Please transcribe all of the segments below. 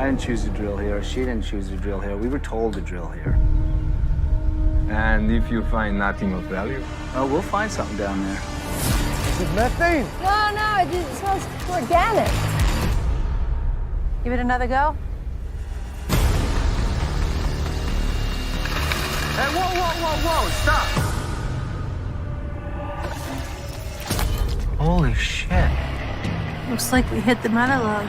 didn't choose to drill here. She didn't choose to drill here. We were told to drill here. And if you find nothing of value? Oh, we'll find something down there. Is it methane? No, it smells organic. Give it another go? Hey, whoa, stop! Holy shit. Looks like we hit the meta log.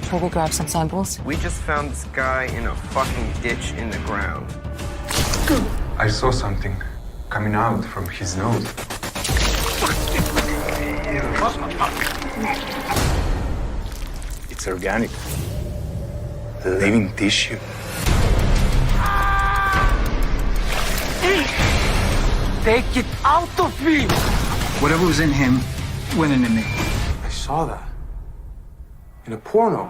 Shall we grab some samples? We just found this guy in a fucking ditch in the ground. I saw something coming out from his nose. It's organic. Living tissue. Take it out of me! Whatever was in him went into me. I saw that in a porno.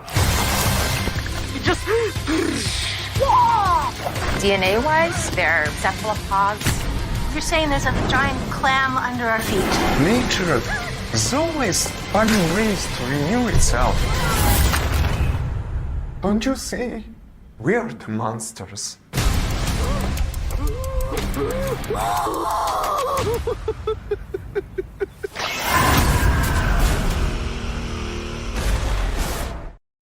DNA-wise, they're cephalopods. You're saying there's a giant clam under our feet. Nature is always finding ways to renew itself. Don't you see? We are the monsters.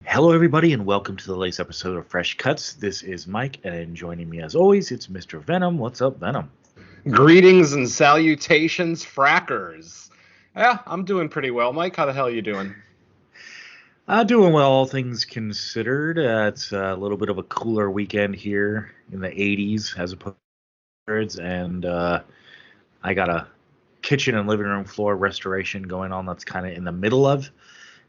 Hello, everybody, and welcome to the latest episode of Fresh Cuts. This is Mike, and joining me as always, it's Mr. Venom. What's up, Venom? Greetings and salutations, frackers. Yeah, I'm doing pretty well. Mike, how the hell are you doing? Doing well, all things considered. It's a little bit of a cooler weekend here in the 80s as opposed to and I got a kitchen and living room floor restoration going on that's kind of in the middle of.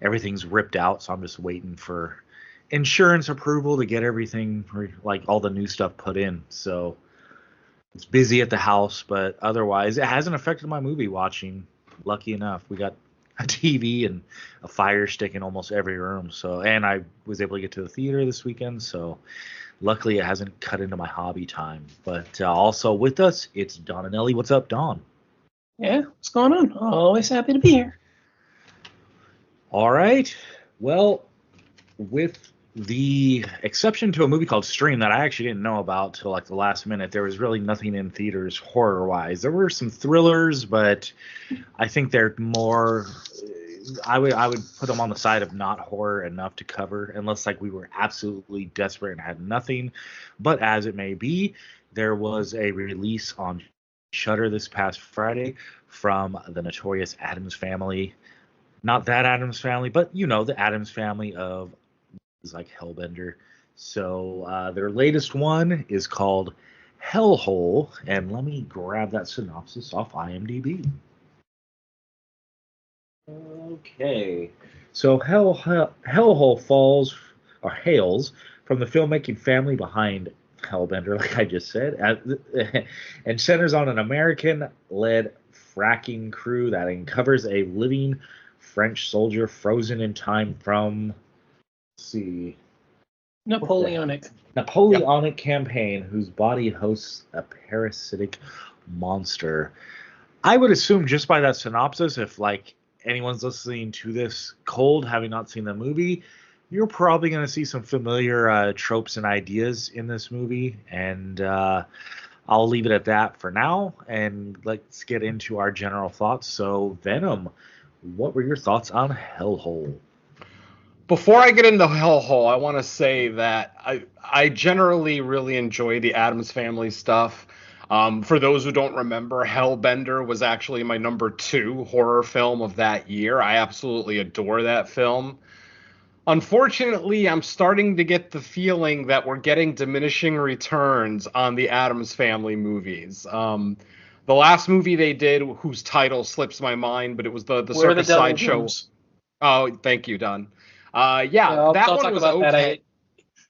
Everything's ripped out, so I'm just waiting for insurance approval to get everything, like all the new stuff put in. So it's busy at the house, but otherwise it hasn't affected my movie watching. Lucky enough, we got a TV and a Fire Stick in almost every room. So, and I was able to get to the theater this weekend, so luckily it hasn't cut into my hobby time. But also with us, it's Don and Ellie. What's up, Don? Yeah, what's going on? Always happy to be here. All right. Well, with the exception to a movie called Stream that I actually didn't know about till like the last minute, there was really nothing in theaters horror-wise. There were some thrillers, but I think they're more. I would put them on the side of not horror enough to cover, unless like we were absolutely desperate and had nothing. But as it may be, there was a release on Shudder this past Friday from the notorious Addams Family. Not that Addams Family, but you know, the Addams Family of like Hellbender. So their latest one is called Hellhole, and let me grab that synopsis off IMDb. Okay, so Hellhole hails from the filmmaking family behind Hellbender, like I just said, and centers on an American-led fracking crew that uncovers a living French soldier frozen in time from, let's see, Napoleonic campaign whose body hosts a parasitic monster. I would assume just by that synopsis, if like anyone's listening to this cold, having not seen the movie, you're probably going to see some familiar tropes and ideas in this movie, and I'll leave it at that for now, and let's get into our general thoughts. So, Venom, what were your thoughts on Hellhole? Before I get into Hellhole, I want to say that I generally really enjoy the Addams Family stuff. For those who don't remember, Hellbender was actually my number 2 horror film of that year. I absolutely adore that film. Unfortunately, I'm starting to get the feeling that we're getting diminishing returns on the Addams Family movies. The last movie they did, whose title slips my mind, but it was the Circus Sideshow. Oh, thank you, Don. Yeah, that one was okay.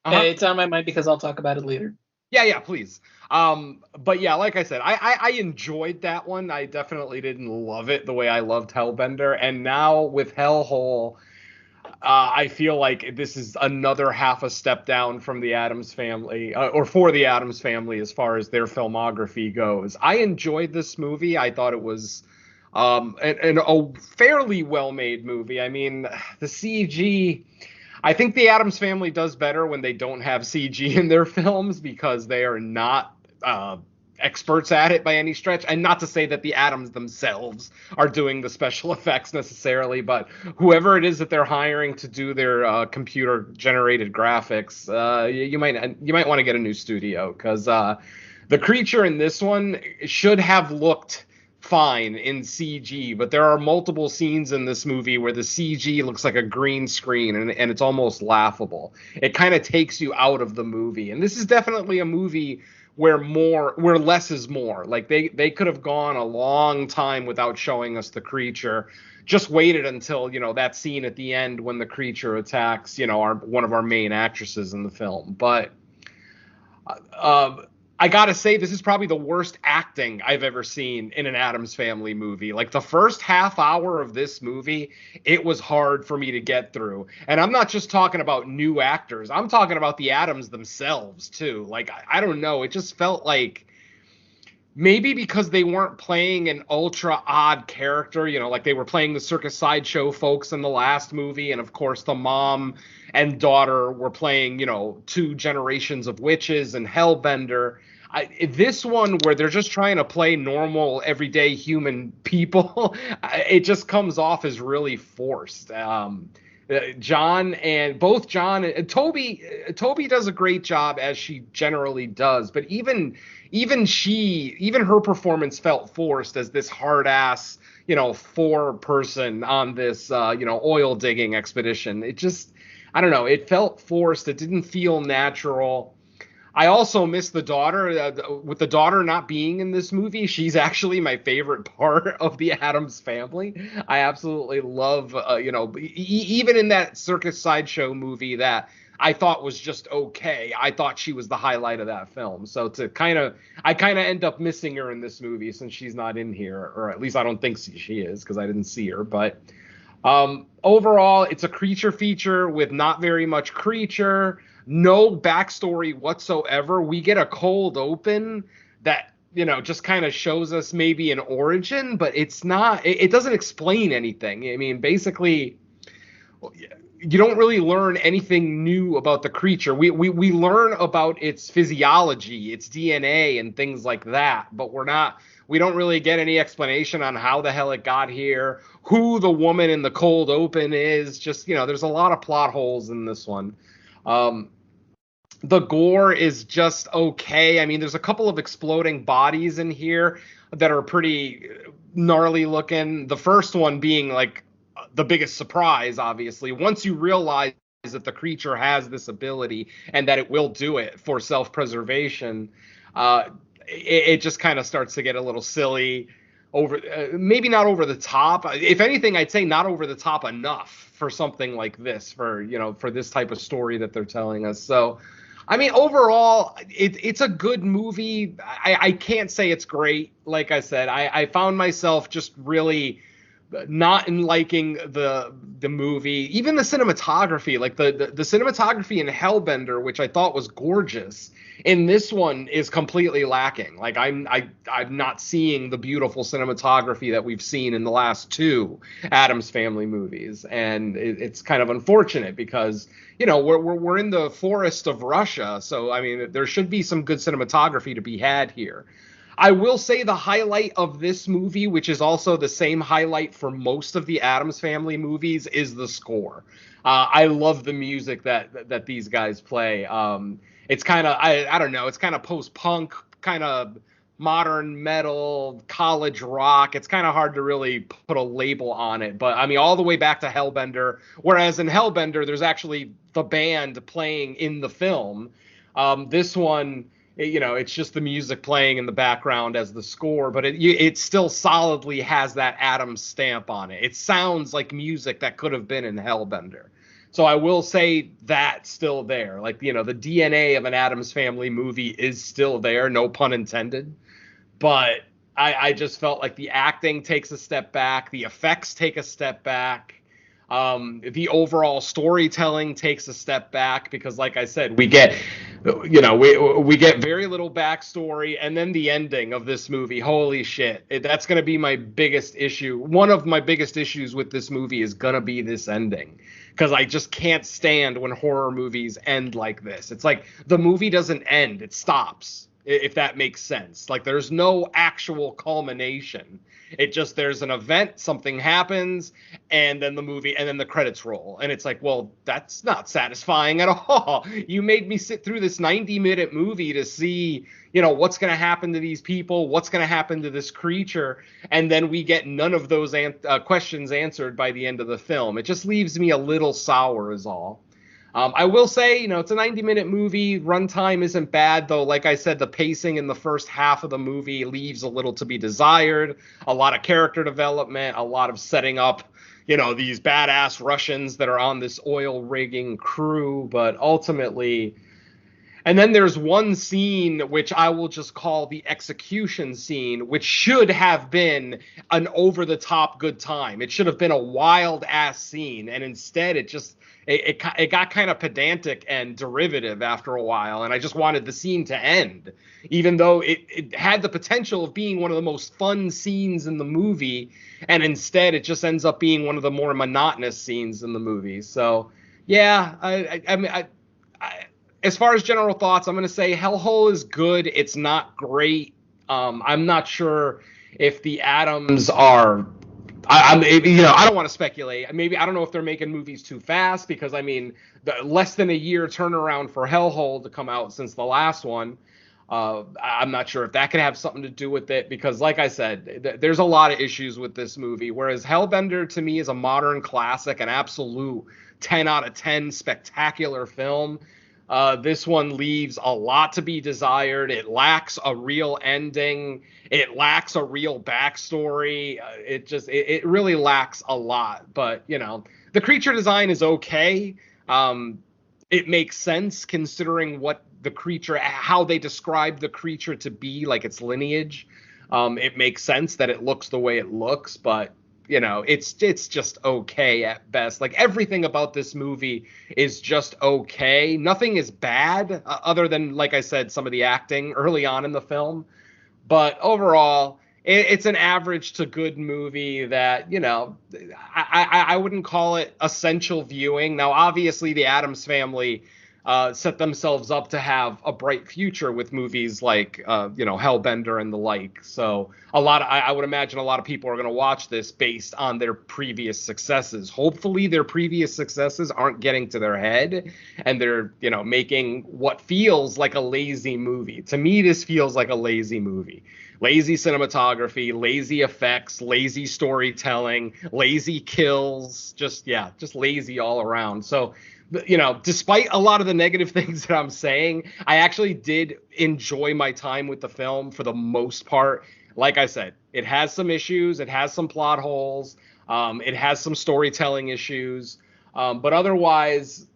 It's on my mind because I'll talk about it later. Yeah, please. But yeah, like I said, I enjoyed that one. I definitely didn't love it the way I loved Hellbender. And now with Hellhole, I feel like this is another half a step down from the Addams Family, or for the Addams Family as far as their filmography goes. I enjoyed this movie. I thought it was a fairly well-made movie. I mean, the CG, I think the Addams Family does better when they don't have CG in their films because they are not experts at it by any stretch. And not to say that the Addams themselves are doing the special effects necessarily, but whoever it is that they're hiring to do their computer-generated graphics, you might want to get a new studio, because the creature in this one should have looked fine in CG, but there are multiple scenes in this movie where the CG looks like a green screen, and it's almost laughable. It kind of takes you out of the movie. And this is definitely a movie where less is more. Like they could have gone a long time without showing us the creature. Just waited until, that scene at the end when the creature attacks, one of our main actresses in the film. But I gotta say, this is probably the worst acting I've ever seen in an Addams Family movie. Like, the first half hour of this movie, it was hard for me to get through. And I'm not just talking about new actors. I'm talking about the Addams themselves, too. Like, I don't know. It just felt like maybe because they weren't playing an ultra odd character, like they were playing the Circus Sideshow folks in the last movie. And, of course, the mom and daughter were playing, two generations of witches and Hellbender. This one, where they're just trying to play normal, everyday human people, it just comes off as really forced. John and Toby does a great job, as she generally does, but even her performance felt forced as this hard ass, 4-person on this, oil digging expedition. It just, I don't know, it felt forced. It didn't feel natural. I also miss the daughter. With the daughter not being in this movie, she's actually my favorite part of the Addams Family. I absolutely love, even in that Circus Sideshow movie that I thought was just okay, I thought she was the highlight of that film. So I kind of end up missing her in this movie since she's not in here, or at least I don't think she is, because I didn't see her. But overall, it's a creature feature with not very much creature. No backstory whatsoever. We get a cold open that, just kind of shows us maybe an origin, but it doesn't explain anything. I mean, basically, you don't really learn anything new about the creature. We learn about its physiology, its DNA, and things like that, but we don't really get any explanation on how the hell it got here, who the woman in the cold open is. Just, there's a lot of plot holes in this one. The gore is just okay. I mean, there's a couple of exploding bodies in here that are pretty gnarly looking. The first one being like the biggest surprise, obviously. Once you realize that the creature has this ability and that it will do it for self-preservation, it just kind of starts to get a little silly. Maybe not over the top. If anything, I'd say not over the top enough for something like this, for this type of story that they're telling us. So, I mean, overall, it's a good movie. I can't say it's great. Like I said, I found myself just really not in liking the movie. Even the cinematography, like the cinematography in Hellbender, which I thought was gorgeous, in this one is completely lacking. Like I'm not seeing the beautiful cinematography that we've seen in the last two Addams Family movies, and it's kind of unfortunate because we're in the forest of Russia, so I mean there should be some good cinematography to be had here. I will say the highlight of this movie, which is also the same highlight for most of the Addams Family movies, is the score. I love the music that these guys play. It's kind of, I don't know, it's kind of post-punk, kind of modern metal, college rock. It's kind of hard to really put a label on it. But, I mean, all the way back to Hellbender, whereas in Hellbender, there's actually the band playing in the film. This one, it's just the music playing in the background as the score, but it still solidly has that Addams stamp on it. It sounds like music that could have been in Hellbender. So I will say that's still there. Like, the DNA of an Addams Family movie is still there, no pun intended. But I just felt like the acting takes a step back, the effects take a step back. The overall storytelling takes a step back because, like I said, we get very little backstory, and then the ending of this movie. Holy shit! That's going to be my biggest issue. One of my biggest issues with this movie is going to be this ending, because I just can't stand when horror movies end like this. It's like the movie doesn't end; it stops. If that makes sense. Like, there's no actual culmination. It just, there's an event, something happens, and then the credits roll. And it's like, well, that's not satisfying at all. You made me sit through this 90-minute movie to see, what's going to happen to these people, what's going to happen to this creature, and then we get none of those questions answered by the end of the film. It just leaves me a little sour is all. I will say, it's a 90-minute movie. Runtime isn't bad, though. Like I said, the pacing in the first half of the movie leaves a little to be desired. A lot of character development, a lot of setting up, these badass Russians that are on this oil rigging crew. But ultimately, and then there's one scene which I will just call the execution scene, which should have been an over-the-top good time. It should have been a wild-ass scene, and instead it got kind of pedantic and derivative after a while, and I just wanted the scene to end, even though it had the potential of being one of the most fun scenes in the movie, and instead it just ends up being one of the more monotonous scenes in the movie. So, yeah, I mean, as far as general thoughts, I'm going to say Hellhole is good. It's not great. I'm not sure if the Addams are... I don't want to speculate. Maybe, I don't know if they're making movies too fast, because, less than a year turnaround for Hellhole to come out since the last one. I'm not sure if that could have something to do with it, because, like I said, there's a lot of issues with this movie, whereas Hellbender, to me, is a modern classic, an absolute 10 out of 10 spectacular film. This one leaves a lot to be desired. It lacks a real ending. It lacks a real backstory. It really lacks a lot. But, the creature design is okay. It makes sense considering what the creature, how they describe the creature to be, like its lineage. It makes sense that it looks the way it looks, but it's just okay at best. Like, everything about this movie is just okay. Nothing is bad, other than, like I said, some of the acting early on in the film. But overall, it's an average to good movie that, I wouldn't call it essential viewing. Now, obviously, the Addams Family set themselves up to have a bright future with movies like, Hellbender and the like. So I would imagine a lot of people are going to watch this based on their previous successes. Hopefully their previous successes aren't getting to their head and they're, making what feels like a lazy movie. To me, this feels like a lazy movie. Lazy cinematography, lazy effects, lazy storytelling, lazy kills, just lazy all around. So, despite a lot of the negative things that I'm saying, I actually did enjoy my time with the film for the most part. Like I said, it has some issues. It has some plot holes. It has some storytelling issues. But otherwise,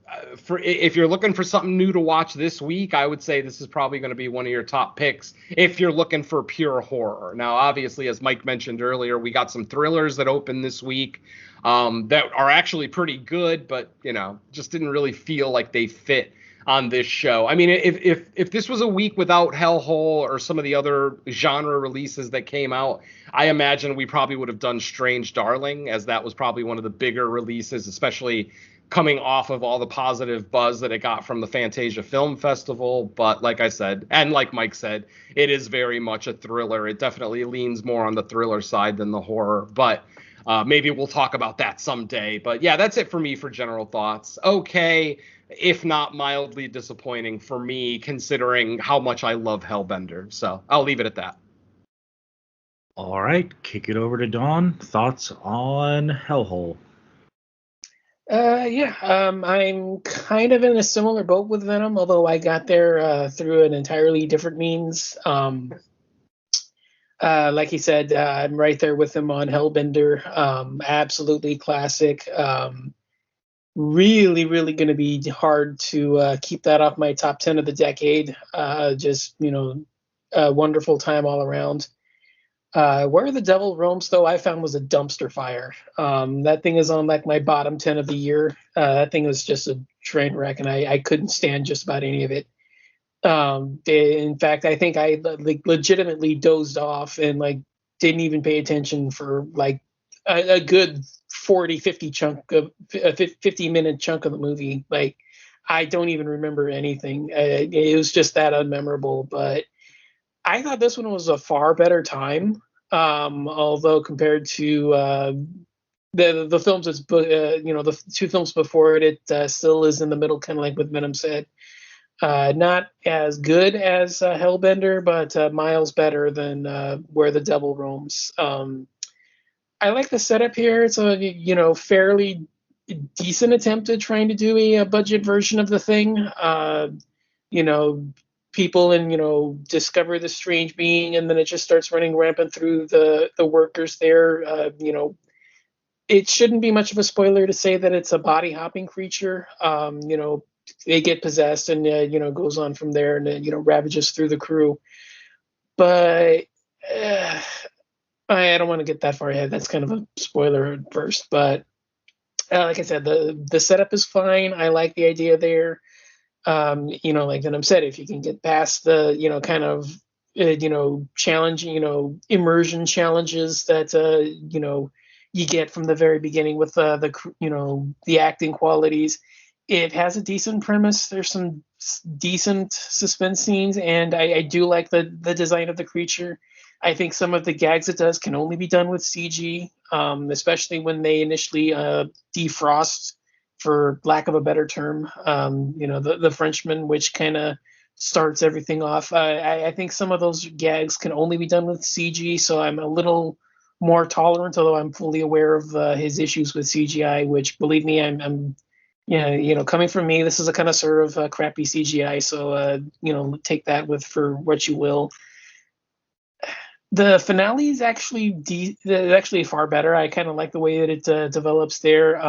if you're looking for something new to watch this week, I would say this is probably going to be one of your top picks if you're looking for pure horror. Now, obviously, as Mike mentioned earlier, we got some thrillers that open this week that are actually pretty good, but, just didn't really feel like they fit on this show. I mean, if this was a week without Hellhole or some of the other genre releases that came out, I imagine we probably would have done Strange Darling, as that was probably one of the bigger releases, especially coming off of all the positive buzz that it got from the Fantasia Film Festival. But like I said, and like Mike said, it is very much a thriller. It definitely leans more on the thriller side than the horror, but maybe we'll talk about that someday. But yeah, that's it for me for general thoughts. Okay, if not mildly disappointing for me, considering how much I love Hellbender. So I'll leave it at that. All right, kick it over to Dawn. Thoughts on Hellhole? I'm kind of in a similar boat with Venom, although I got there through an entirely different means. Like he said, I'm right there with him on Hellbender. Absolutely classic. Really, really going to be hard to keep that off my top 10 of the decade. A wonderful time all around. Where the Devil Roams, though, I found was a dumpster fire. That thing is on like my bottom 10 of the year. That thing was just a train wreck, and I couldn't stand just about any of it. In fact, I think I like legitimately dozed off and like didn't even pay attention for like a good 40-50 chunk of a 50-minute chunk of the movie. Like I don't even remember anything. It was just that unmemorable. But I thought this one was a far better time. Although compared to the films, the two films before it, it still is in the middle, kind of like what Venom said. Not as good as Hellbender, but miles better than Where the Devil Roams. I like the setup here. It's a fairly decent attempt at trying to do a budget version of the thing. People discover the strange being, and then it just starts running rampant through the workers there. It shouldn't be much of a spoiler to say that it's a body hopping creature. They get possessed and goes on from there and ravages through the crew. But I don't want to get that far ahead. That's kind of a spoiler at first. But like I said, the setup is fine. I like the idea there. Like Venom said, if you can get past the kind of challenging immersion challenges that you get from the very beginning with the acting qualities. It has a decent premise. There's some decent suspense scenes, and I do like the design of the creature. I think some of the gags it does can only be done with CG, especially when they initially defrost, for lack of a better term, the Frenchman, which kind of starts everything off. I think some of those gags can only be done with CG, so I'm a little more tolerant, although I'm fully aware of his issues with CGI, which, believe me, I'm coming from me, this is a connoisseur of crappy CGI, so take that for what you will. The finale is actually far better. I kind of like the way that it develops there.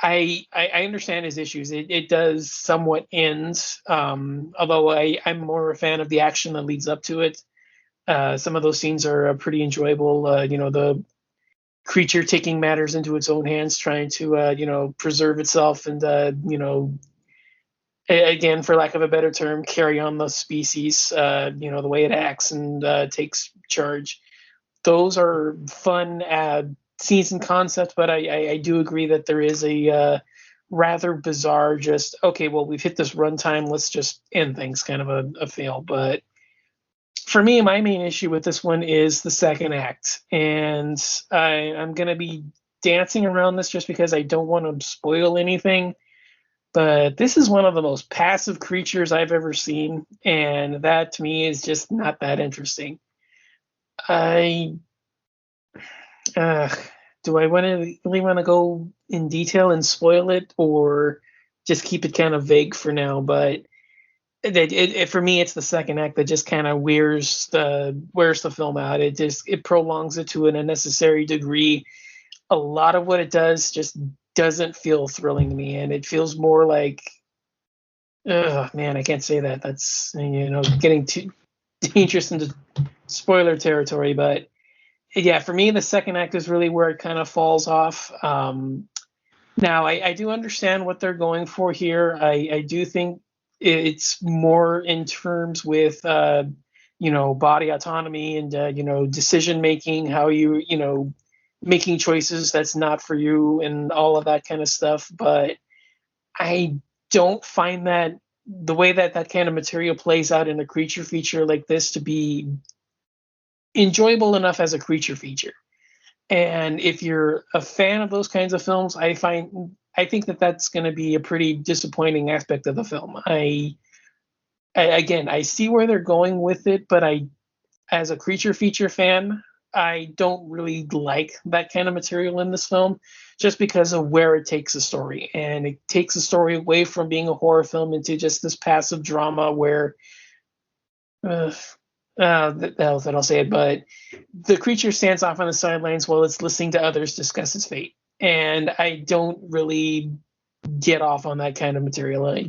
I understand his issues. It does somewhat end, although I'm more a fan of the action that leads up to it. Some of those scenes are pretty enjoyable. The creature taking matters into its own hands, trying to preserve itself and again, for lack of a better term, carry on the species. The way it acts and takes charge. Those are fun scenes and concepts, but I do agree that there is a rather bizarre, just okay, well, we've hit this runtime, let's just end things, kind of a fail. But for me, my main issue with this one is the second act, and I'm going to be dancing around this just because I don't want to spoil anything. But this is one of the most passive creatures I've ever seen, and that to me is just not that interesting. Do I really want to go in detail and spoil it, or just keep it kind of vague for now? But for me, it's the second act that just kind of wears the film out. It prolongs it to an unnecessary degree. A lot of what it does just doesn't feel thrilling to me, and it feels more like, man, I can't say that. That's getting too dangerous into spoiler territory. But yeah, for me, the second act is really where it kind of falls off. Now, I do understand what they're going for here. I do think it's more in terms with body autonomy and decision making, how you making choices that's not for you and all of that kind of stuff. But I don't find that the way that kind of material plays out in a creature feature like this to be enjoyable enough as a creature feature. And if you're a fan of those kinds of films, I think that that's going to be a pretty disappointing aspect of the film. I see where they're going with it, but as a creature feature fan, I don't really like that kind of material in this film, just because of where it takes the story. And it takes the story away from being a horror film into just this passive drama where, the hell that I'll say it, but the creature stands off on the sidelines while it's listening to others discuss its fate. And I don't really get off on that kind of material.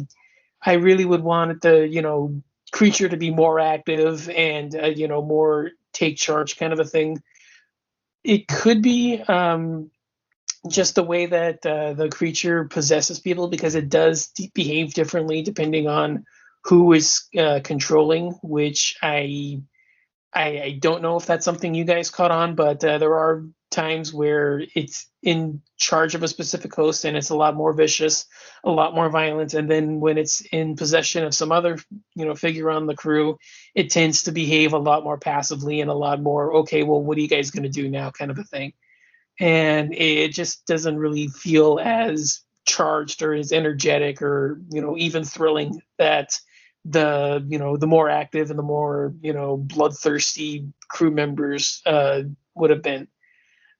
I really would want the creature to be more active and more take charge kind of a thing. It could be just the way that the creature possesses people, because it does behave differently depending on who is controlling, which I don't know if that's something you guys caught on, but there are times where it's in charge of a specific host and it's a lot more vicious, a lot more violent, and then when it's in possession of some other figure on the crew, it tends to behave a lot more passively and a lot more, okay, well, what are you guys going to do now, kind of a thing. And it just doesn't really feel as charged or as energetic or even thrilling that the more active and the more bloodthirsty crew members would have been.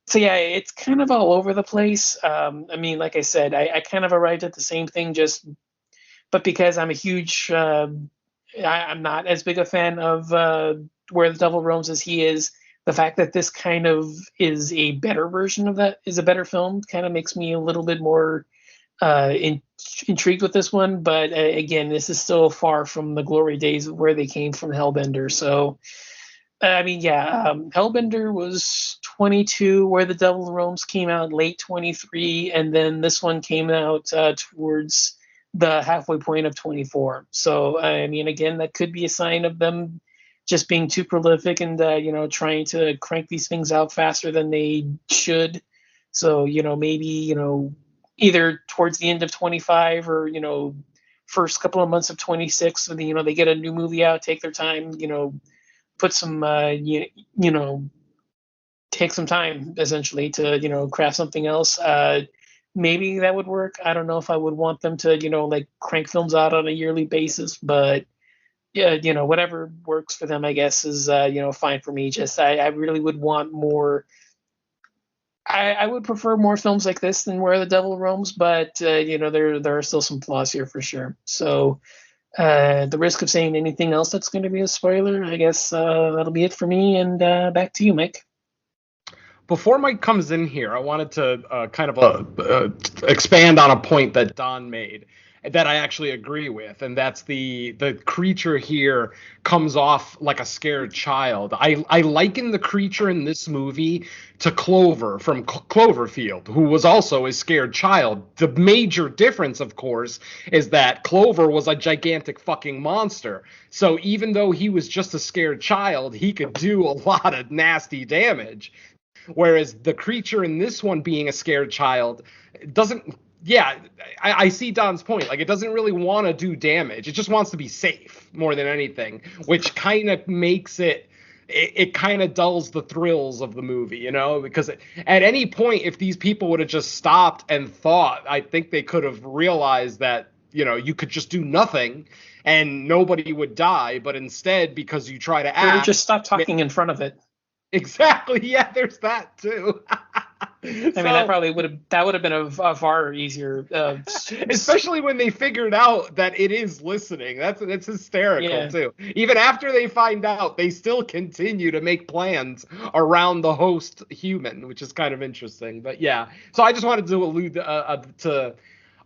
So yeah, it's kind of all over the place. I mean, like I said, I kind of arrived at the same thing, but because I'm a huge I'm not as big a fan of Where the Devil Roams as he is. The fact that this kind of is a better version of that, is a better film, kind of makes me a little bit more intrigued with this one. But again, this is still far from the glory days of where they came from Hellbender. So, I mean, yeah, Hellbender was 22, Where the Devil Roams came out late 23, and then this one came out towards the halfway point of 24. So, I mean, again, that could be a sign of them just being too prolific and trying to crank these things out faster than they should. So maybe either towards the end of 25 or first couple of months of 26, so they get a new movie out, take their time, put some take some time essentially to craft something else. Maybe that would work. I don't know if I would want them to like crank films out on a yearly basis, but yeah, whatever works for them, I guess, is fine for me. Just I really would want more. I would prefer more films like this than Where the Devil Roams, but there are still some flaws here for sure. So the risk of saying anything else that's going to be a spoiler, I guess that'll be it for me. And back to you, Mike. Before Mike comes in here, I wanted to kind of expand on a point that Don made that I actually agree with, and that's the creature here comes off like a scared child. I liken the creature in this movie to Clover from Cloverfield, who was also a scared child. The major difference, of course, is that Clover was a gigantic fucking monster. So even though he was just a scared child, he could do a lot of nasty damage. Whereas the creature in this one being a scared child doesn't. Yeah, I see Don's point. Like, it doesn't really want to do damage. It just wants to be safe more than anything, which kind of makes it kind of dulls the thrills of the movie, because at any point, if these people would have just stopped and thought, I think they could have realized that, you could just do nothing and nobody would die. But instead, because you try to act. Or just stop talking in front of it. Exactly. Yeah, there's that too. I mean, that would have been a far easier, especially when they figured out that it is listening. That's hysterical too. Even after they find out, they still continue to make plans around the host human, which is kind of interesting. But yeah, so I just wanted to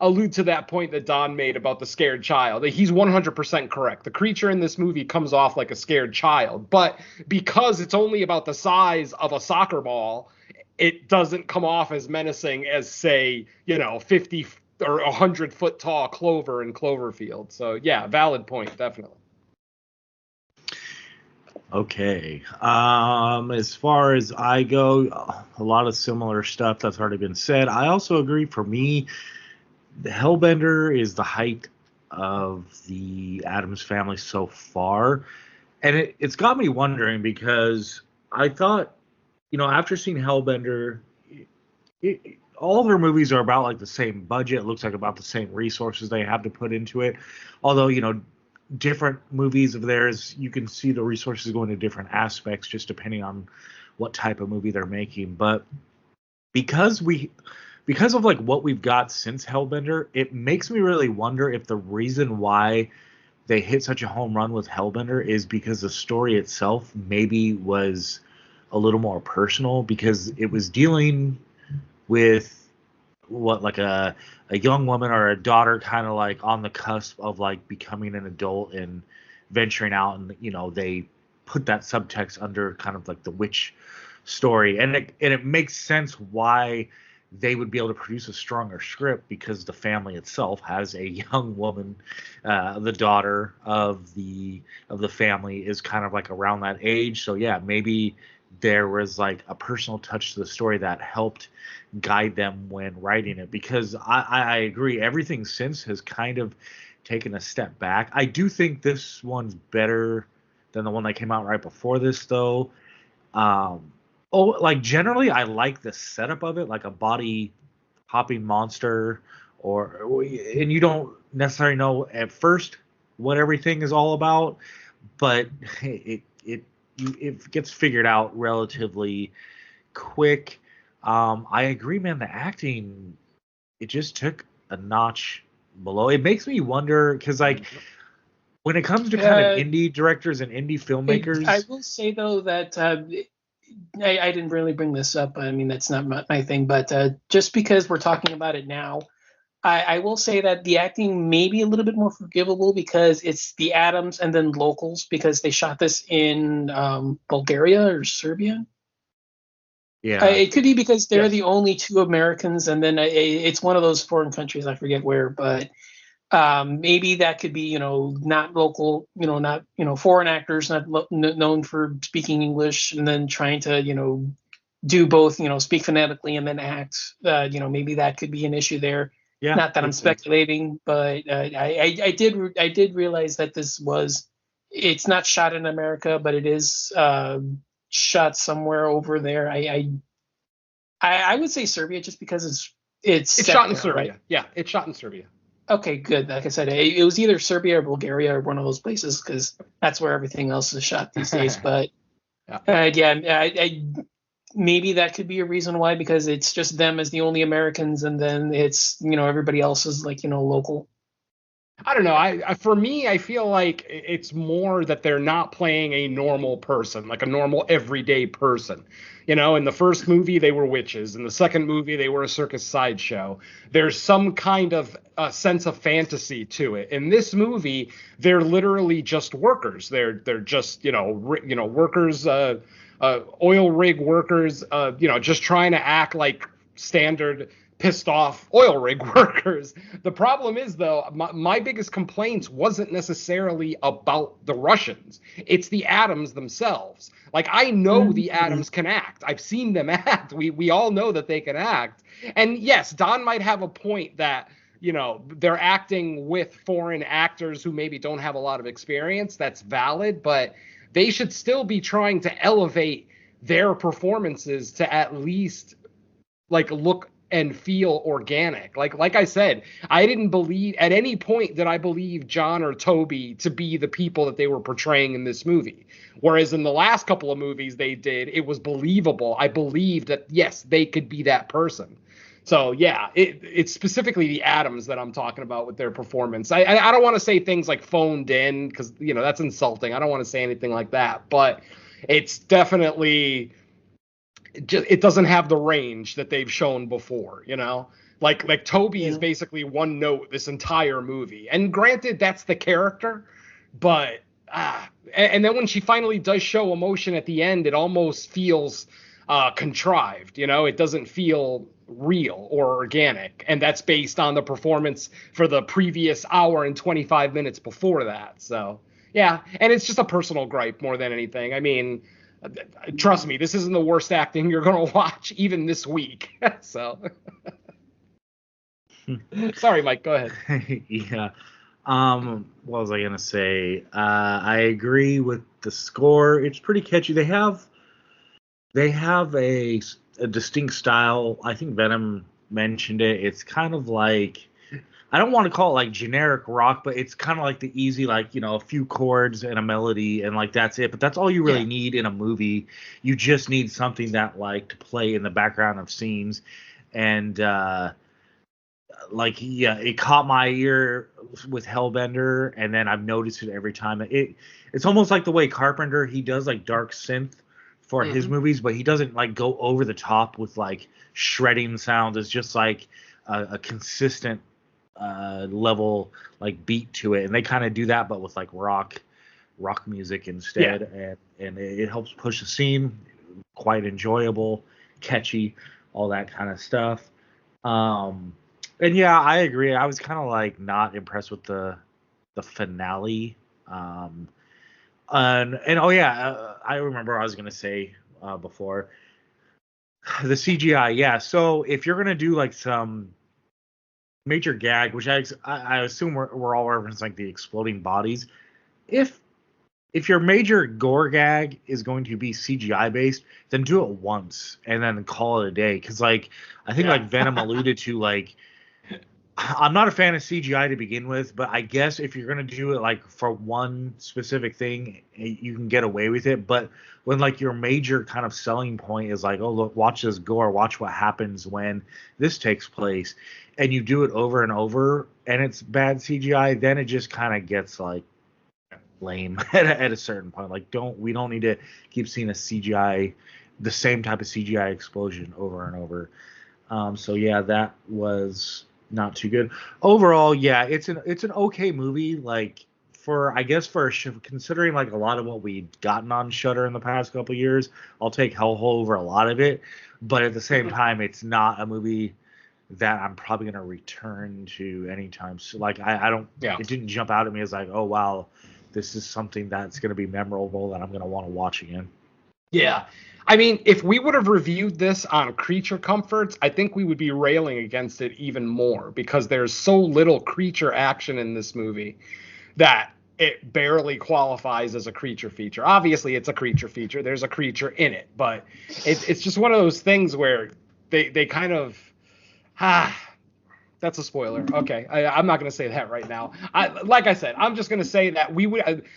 allude to that point that Don made about the scared child. He's 100% correct. The creature in this movie comes off like a scared child, but because it's only about the size of a soccer ball, it doesn't come off as menacing as, say, 50 or 100 foot tall Clover in Cloverfield. So yeah, valid point, definitely. Okay. As far as I go, a lot of similar stuff that's already been said. I also agree, for me, the Hellbender is the height of the Addams Family so far. And it's got me wondering, because I thought, after seeing Hellbender, all their movies are about like the same budget. It looks like about the same resources they have to put into it. Although, different movies of theirs, you can see the resources going to different aspects just depending on what type of movie they're making. But because of like what we've got since Hellbender, it makes me really wonder if the reason why they hit such a home run with Hellbender is because the story itself maybe was a little more personal, because it was dealing with like a young woman or a daughter kind of like on the cusp of like becoming an adult and venturing out, and put that subtext under kind of like the witch story, and it makes sense why they would be able to produce a stronger script, because the family itself has a young woman, the daughter of the family is kind of like around that age. So yeah, maybe there was like a personal touch to the story that helped guide them when writing it, because I agree, everything since has kind of taken a step back. I do think this one's better than the one that came out right before this, though. Like generally, I like the setup of it, like a body hopping monster, and you don't necessarily know at first what everything is all about, but it gets figured out relatively quick. I agree, man. The acting, it just took a notch below. It makes me wonder, because like when it comes to kind of indie directors and indie filmmakers, I will say though that I didn't really bring this up. I mean, that's not my thing, but just because we're talking about it now, I will say that the acting may be a little bit more forgivable because it's the Adams and then locals, because they shot this in Bulgaria or Serbia. yeah, It could be because they're Yes. the only two Americans, and then it's one of those foreign countries, I forget where, but maybe that could be, not local, not, foreign actors, not known for speaking English, and then trying to, do both, speak phonetically and then act. Maybe that could be an issue there. yeah. Not that I'm speculating, but I did realize that it's not shot in America, but it is shot somewhere over there. I would say Serbia, just because it's shot in there, Serbia. right? Yeah, it's shot in Serbia. Okay, good. Like I said, it was either Serbia or Bulgaria or one of those places, because that's where everything else is shot these days. But maybe that could be a reason why, because it's just them as the only Americans, and then it's everybody else is like local. I don't know. For me, I feel like it's more that they're not playing a normal person, like a normal everyday person. In the first movie, they were witches. In the second movie, they were a circus sideshow. There's some kind of sense of fantasy to it. In this movie, they're literally just workers. They're just workers, oil rig workers. Just trying to act like standard pissed off oil rig workers. The problem is, though, my biggest complaints wasn't necessarily about the Russians. It's the Adams themselves. Like, I know the Adams can act. I've seen them act. We all know that they can act. And yes, Don might have a point that, they're acting with foreign actors who maybe don't have a lot of experience. That's valid, but they should still be trying to elevate their performances to at least like look and feel organic. Like I said, I didn't believe at any point that I believe John or Toby to be the people that they were portraying in this movie. Whereas in the last couple of movies they did, it was believable. I believed that, yes, they could be that person. So yeah, it's specifically the Adams that I'm talking about with their performance. I don't want to say things like phoned in, because that's insulting. I don't want to say anything like that, but it's definitely, it doesn't have the range that they've shown before, like Toby is basically one note this entire movie. And granted, that's the character, but and then when she finally does show emotion at the end, it almost feels contrived. It doesn't feel real or organic, and that's based on the performance for the previous hour and 25 minutes before that. So yeah, and it's just a personal gripe more than anything. I mean, trust me, this isn't the worst acting you're going to watch even this week. So, sorry, Mike, go ahead. Yeah. What was I going to say? I agree with the score. It's pretty catchy. They have a distinct style. I think Venom mentioned it. It's kind of like, I don't want to call it like generic rock, but it's kind of like the easy, like, a few chords and a melody, and like that's it. But that's all you really need in a movie. You just need something that like to play in the background of scenes. And it caught my ear with Hellbender, and then I've noticed it every time. It's almost like the way Carpenter, he does like dark synth for his movies, but he doesn't like go over the top with like shredding sounds. It's just like a consistent level like beat to it, and they kind of do that but with like rock rock music instead, and it helps push the scene. Quite enjoyable, catchy, all that kind of stuff. And yeah, I agree. I was kind of like not impressed with the finale. And oh yeah, I remember I was gonna say before the CGI. Yeah, so if you're gonna do like some major gag, which I assume we're all referencing like the exploding bodies. If your major gore gag is going to be CGI based, then do it once and then call it a day. Because like I think like Venom alluded to, like I'm not a fan of CGI to begin with, but I guess if you're gonna do it like for one specific thing, you can get away with it. But when like your major kind of selling point is like, oh look, watch this gore, watch what happens when this takes place, and you do it over and over, and it's bad CGI, then it just kind of gets like lame at a certain point. Like we don't need to keep seeing the same type of CGI explosion over and over. So yeah, that was not too good overall. Yeah, it's an okay movie. Like considering like a lot of what we've gotten on Shudder in the past couple of years, I'll take Hellhole over a lot of it. But at the same time, it's not a movie that I'm probably gonna return to anytime. So like I don't. Yeah. It didn't jump out at me as like, oh wow, this is something that's gonna be memorable that I'm gonna want to watch again. Yeah. I mean, if we would have reviewed this on Creature Comforts, I think we would be railing against it even more because there's so little creature action in this movie that it barely qualifies as a creature feature. Obviously, it's a creature feature. There's a creature in it, but it's just one of those things where they kind of that's a spoiler. Okay, I'm not going to say that right now. Like I said, I'm just going to say that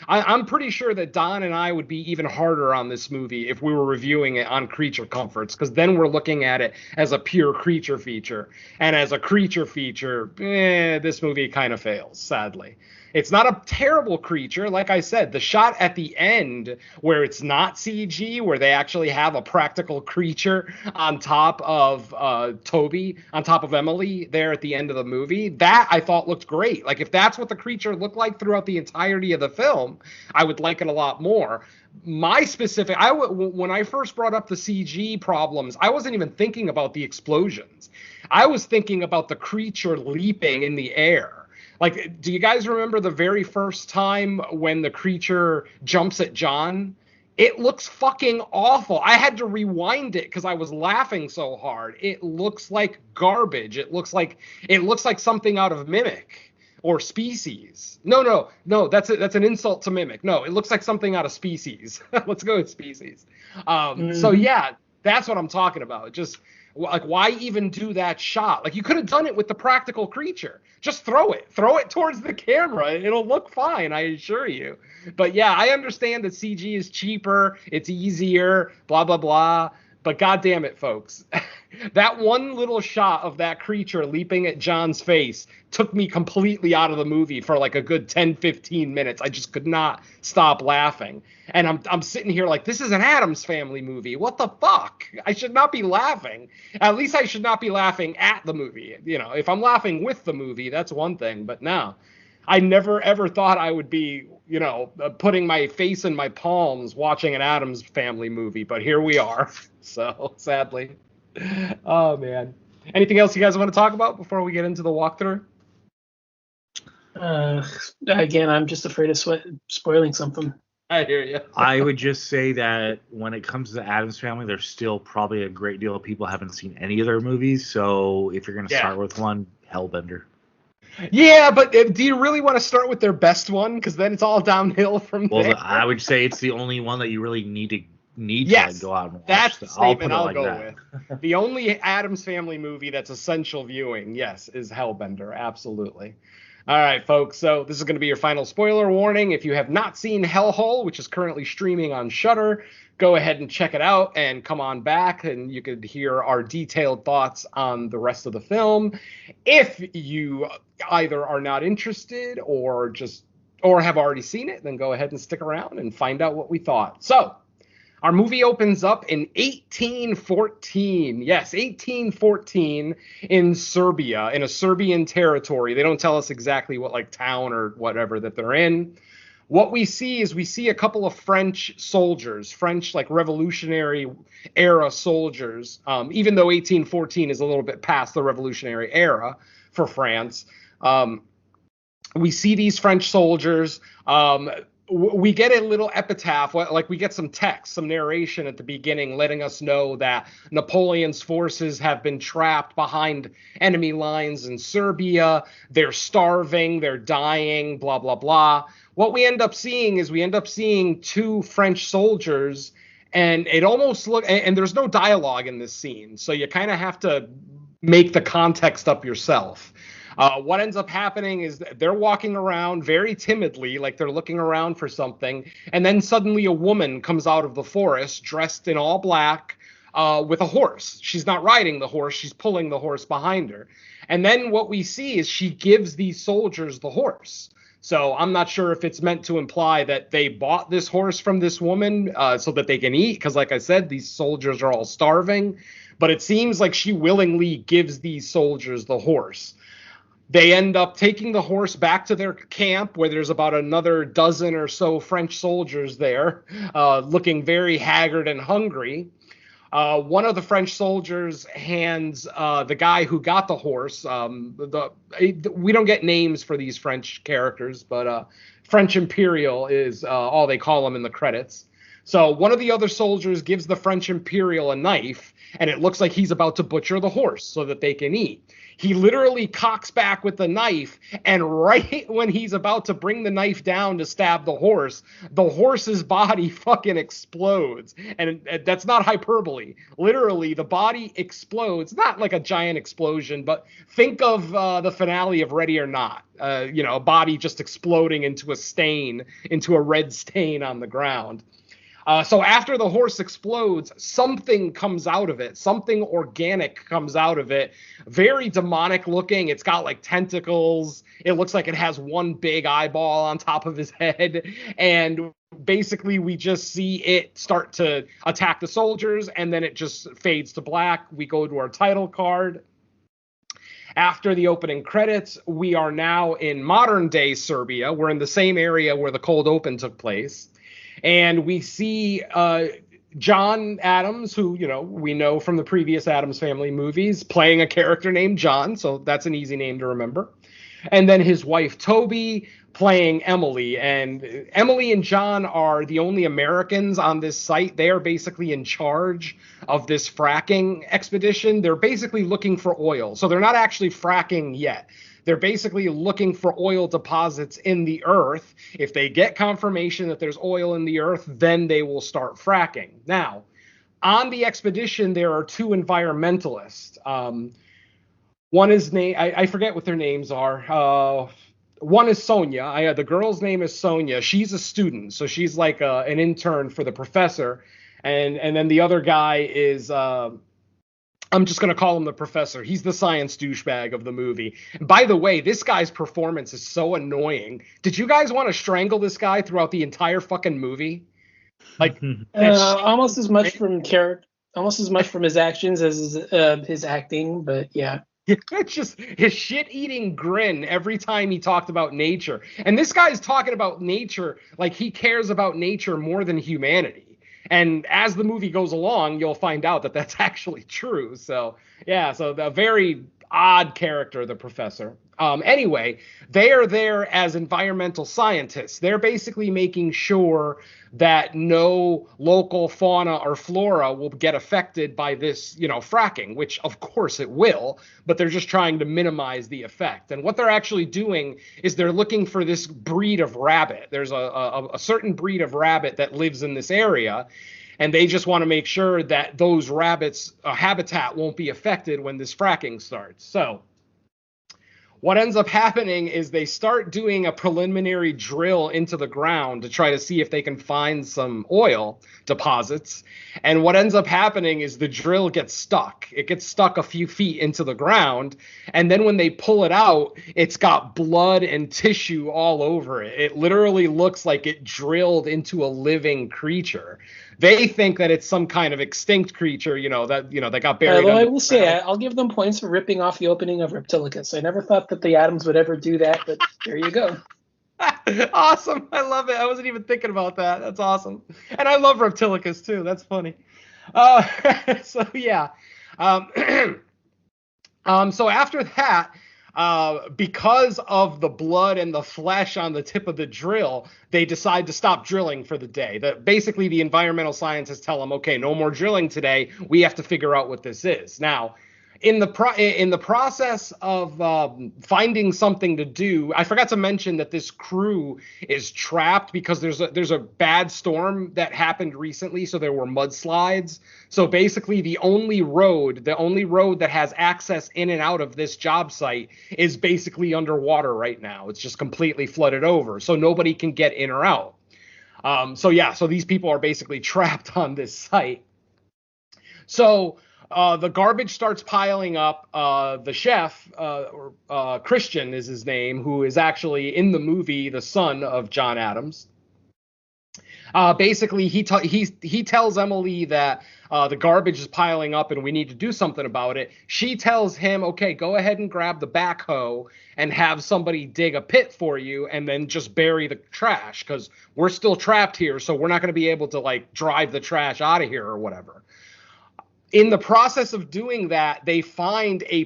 I'm pretty sure that Don and I would be even harder on this movie if we were reviewing it on Creature Comforts, because then we're looking at it as a pure creature feature. And as a creature feature, this movie kind of fails, sadly. It's not a terrible creature. Like I said, the shot at the end where it's not CG, where they actually have a practical creature on top of Toby, on top of Emily there at the end of the movie, that I thought looked great. Like if that's what the creature looked like throughout the entirety of the film, I would like it a lot more. When I first brought up the CG problems, I wasn't even thinking about the explosions. I was thinking about the creature leaping in the air. Like, do you guys remember the very first time when the creature jumps at John? It looks fucking awful. I had to rewind it because I was laughing so hard. It looks like garbage. It looks like something out of Mimic or Species. No, that's an insult to Mimic. No, it looks like something out of Species. Let's go with Species. So yeah, that's what I'm talking about. Just like, why even do that shot? Like, you could have done it with the practical creature. Just throw it towards the camera. It'll look fine, I assure you. But yeah, I understand that CG is cheaper, it's easier, blah, blah, blah. But goddamn it, folks. That one little shot of that creature leaping at John's face took me completely out of the movie for like a good 10-15 minutes. I just could not stop laughing. And I'm sitting here like, this is an Addams Family movie. What the fuck? I should not be laughing. At least I should not be laughing at the movie. You know, if I'm laughing with the movie, that's one thing. But no, I never ever thought I would be, you know, putting my face in my palms watching an Addams Family movie. But here we are. So sadly. Oh man. Anything else you guys want to talk about before we get into the walkthrough? Again, I'm just afraid of spoiling something. I hear you. I would just say that when it comes to the Addams Family, there's still probably a great deal of people haven't seen any of their movies. So if you're going to start with one, Hellbender. Yeah, but do you really want to start with their best one? Because then it's all downhill from there. I would say it's the only one that you really need to go out and watch. That's the statement I'll go with. The only Addams Family movie that's essential viewing, yes, is Hellbender. Absolutely. All right, folks. So this is going to be your final spoiler warning. If you have not seen Hellhole, which is currently streaming on Shudder, go ahead and check it out and come on back and you could hear our detailed thoughts on the rest of the film. If you either are not interested or have already seen it, then go ahead and stick around and find out what we thought. So our movie opens up in 1814. Yes, 1814 in Serbia, in a Serbian territory. They don't tell us exactly what like town or whatever that they're in. what we see is we see a couple of French soldiers, French like Revolutionary era soldiers, even though 1814 is a little bit past the Revolutionary era for France. We see these French soldiers. We get a little epitaph, like we get some text, some narration at the beginning letting us know that Napoleon's forces have been trapped behind enemy lines in Serbia. They're starving, they're dying, blah, blah, blah. What we end up seeing is two French soldiers, and it almost and there's no dialogue in this scene, so you kind of have to make the context up yourself. What ends up happening is they're walking around very timidly, like they're looking around for something, and then suddenly a woman comes out of the forest dressed in all black with a horse. She's not riding the horse, she's pulling the horse behind her. And then what we see is she gives these soldiers the horse. So I'm not sure if it's meant to imply that they bought this horse from this woman so that they can eat, because like I said, these soldiers are all starving. But it seems like she willingly gives these soldiers the horse. They end up taking the horse back to their camp, where there's about another dozen or so French soldiers there, looking very haggard and hungry. One of the French soldiers hands the guy who got the horse. We don't get names for these French characters, but French Imperial is all they call them in the credits. So one of the other soldiers gives the French Imperial a knife, and it looks like he's about to butcher the horse so that they can eat. He literally cocks back with the knife, and right when he's about to bring the knife down to stab the horse's body fucking explodes. And that's not hyperbole. Literally, the body explodes. Not like a giant explosion, but think of the finale of Ready or Not. A body just exploding into a red stain on the ground. So after the horse explodes, something comes out of it. Something organic comes out of it. Very demonic looking. It's got like tentacles. It looks like it has one big eyeball on top of his head. And basically we just see it start to attack the soldiers, and then it just fades to black. We go to our title card. After the opening credits, we are now in modern day Serbia. We're in the same area where the cold open took place. And we see John Adams, who, we know from the previous Addams Family movies, playing a character named John. So that's an easy name to remember. And then his wife, Toby, playing Emily. And Emily and John are the only Americans on this site. They are basically in charge of this fracking expedition. They're basically looking for oil. So they're not actually fracking yet. They're basically looking for oil deposits in the earth. If they get confirmation that there's oil in the earth, then they will start fracking. Now, on the expedition, there are two environmentalists. One is I forget what their names are. One is Sonia. The girl's name is Sonia. She's a student, so she's like an intern for the professor. And then the other guy is... I'm just going to call him the professor. He's the science douchebag of the movie. And by the way, this guy's performance is so annoying. Did you guys want to strangle this guy throughout the entire fucking movie? Like almost as much from his actions as his acting, but yeah. It's just his shit-eating grin every time he talked about nature. And this guy's talking about nature like he cares about nature more than humanity. And as the movie goes along, you'll find out that that's actually true. So, yeah, so the very odd character, the professor. Anyway, they are there as environmental scientists. They're basically making sure that no local fauna or flora will get affected by this, fracking, which of course it will, but they're just trying to minimize the effect. And what they're actually doing is they're looking for this breed of rabbit. There's a certain breed of rabbit that lives in this area, and they just want to make sure that those rabbits' habitat won't be affected when this fracking starts. So what ends up happening is they start doing a preliminary drill into the ground to try to see if they can find some oil deposits. And what ends up happening is the drill gets stuck. It gets stuck a few feet into the ground. And then when they pull it out, it's got blood and tissue all over it. It literally looks like it drilled into a living creature. They think that it's some kind of extinct creature, that got buried. Well, I will say, I'll give them points for ripping off the opening of Reptilicus. I never thought that the Addams would ever do that, but there you go. Awesome. I love it. I wasn't even thinking about that. That's awesome. And I love Reptilicus too. That's funny. So yeah. Um, so after that, because of the blood and the flesh on the tip of the drill, they decide to stop drilling for the day. Basically, the environmental scientists tell them, okay, no more drilling today. We have to figure out what this is. Now, in the process of finding something to do, I forgot to mention that this crew is trapped because there's a bad storm that happened recently, so there were mudslides. So basically, the only road that has access in and out of this job site is basically underwater right now. It's just completely flooded over, so nobody can get in or out. So these people are basically trapped on this site. So the garbage starts piling up. The chef, Christian is his name, who is actually in the movie the son of John Adams. Basically, he tells Emily that the garbage is piling up and we need to do something about it. She tells him, okay, go ahead and grab the backhoe and have somebody dig a pit for you and then just bury the trash because we're still trapped here, so we're not going to be able to like drive the trash out of here or whatever. In the process of doing that, they find a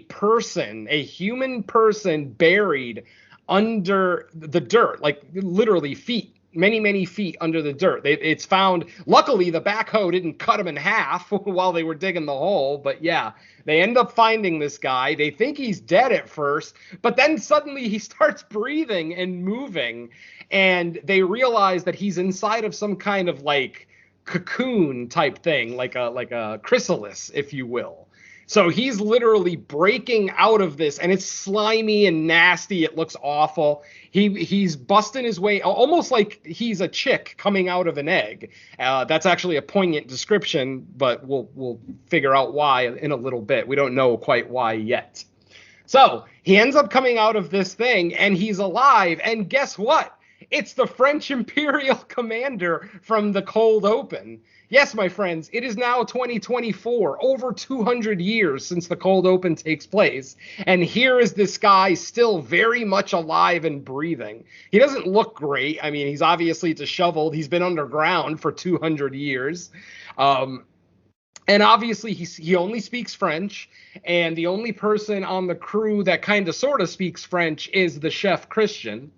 human person buried under the dirt, like literally feet, many feet under the dirt. It's found. Luckily, the backhoe didn't cut him in half while they were digging the hole. But yeah, they end up finding this guy. They think he's dead at first, but then suddenly he starts breathing and moving, and they realize that he's inside of some kind of like cocoon type thing, like a chrysalis, if you will. So he's literally breaking out of this, and it's slimy and nasty. It looks awful. He's busting his way, almost like he's a chick coming out of an egg. That's actually a poignant description, but we'll figure out why in a little bit. We don't know quite why yet. So he ends up coming out of this thing, and he's alive. And guess what? It's the French Imperial commander from the Cold Open. Yes, my friends, it is now 2024, over 200 years since the Cold Open takes place. And here is this guy still very much alive and breathing. He doesn't look great. I mean, he's obviously disheveled. He's been underground for 200 years. And obviously, he only speaks French. And the only person on the crew that kind of sort of speaks French is the chef, Christian.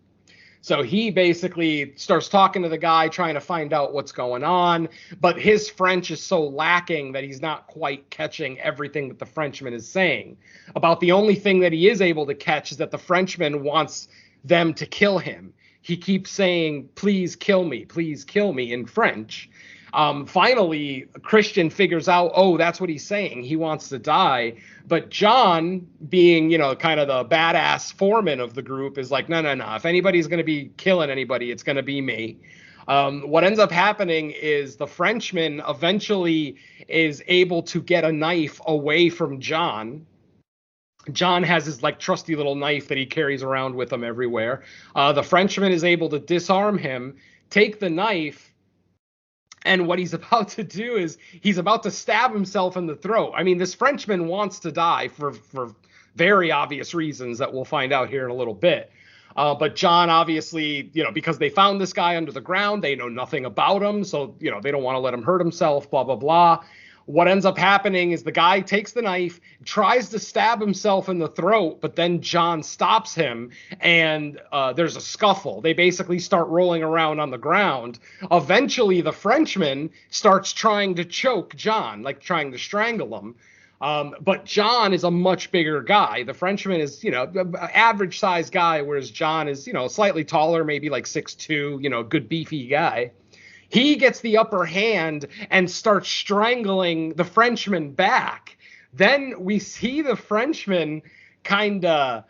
So he basically starts talking to the guy, trying to find out what's going on. But his French is so lacking that he's not quite catching everything that the Frenchman is saying. About the only thing that he is able to catch is that the Frenchman wants them to kill him. He keeps saying, please kill me in French. Finally, Christian figures out, oh, that's what he's saying. He wants to die. But John, being, kind of the badass foreman of the group, is like, no. If anybody's going to be killing anybody, it's going to be me. What ends up happening is the Frenchman eventually is able to get a knife away from John. John has his trusty little knife that he carries around with him everywhere. The Frenchman is able to disarm him, take the knife, and what he's about to do is he's about to stab himself in the throat. I mean, this Frenchman wants to die for very obvious reasons that we'll find out here in a little bit. But John, obviously, because they found this guy under the ground, they know nothing about him. So, they don't want to let him hurt himself, blah, blah, blah. What ends up happening is the guy takes the knife, tries to stab himself in the throat, but then John stops him, and there's a scuffle. They basically start rolling around on the ground. Eventually, the Frenchman starts trying to choke John, trying to strangle him. But John is a much bigger guy. The Frenchman is, average size guy, whereas John is, slightly taller, maybe 6'2", good beefy guy. He gets the upper hand and starts strangling the Frenchman back. Then we see the Frenchman kind of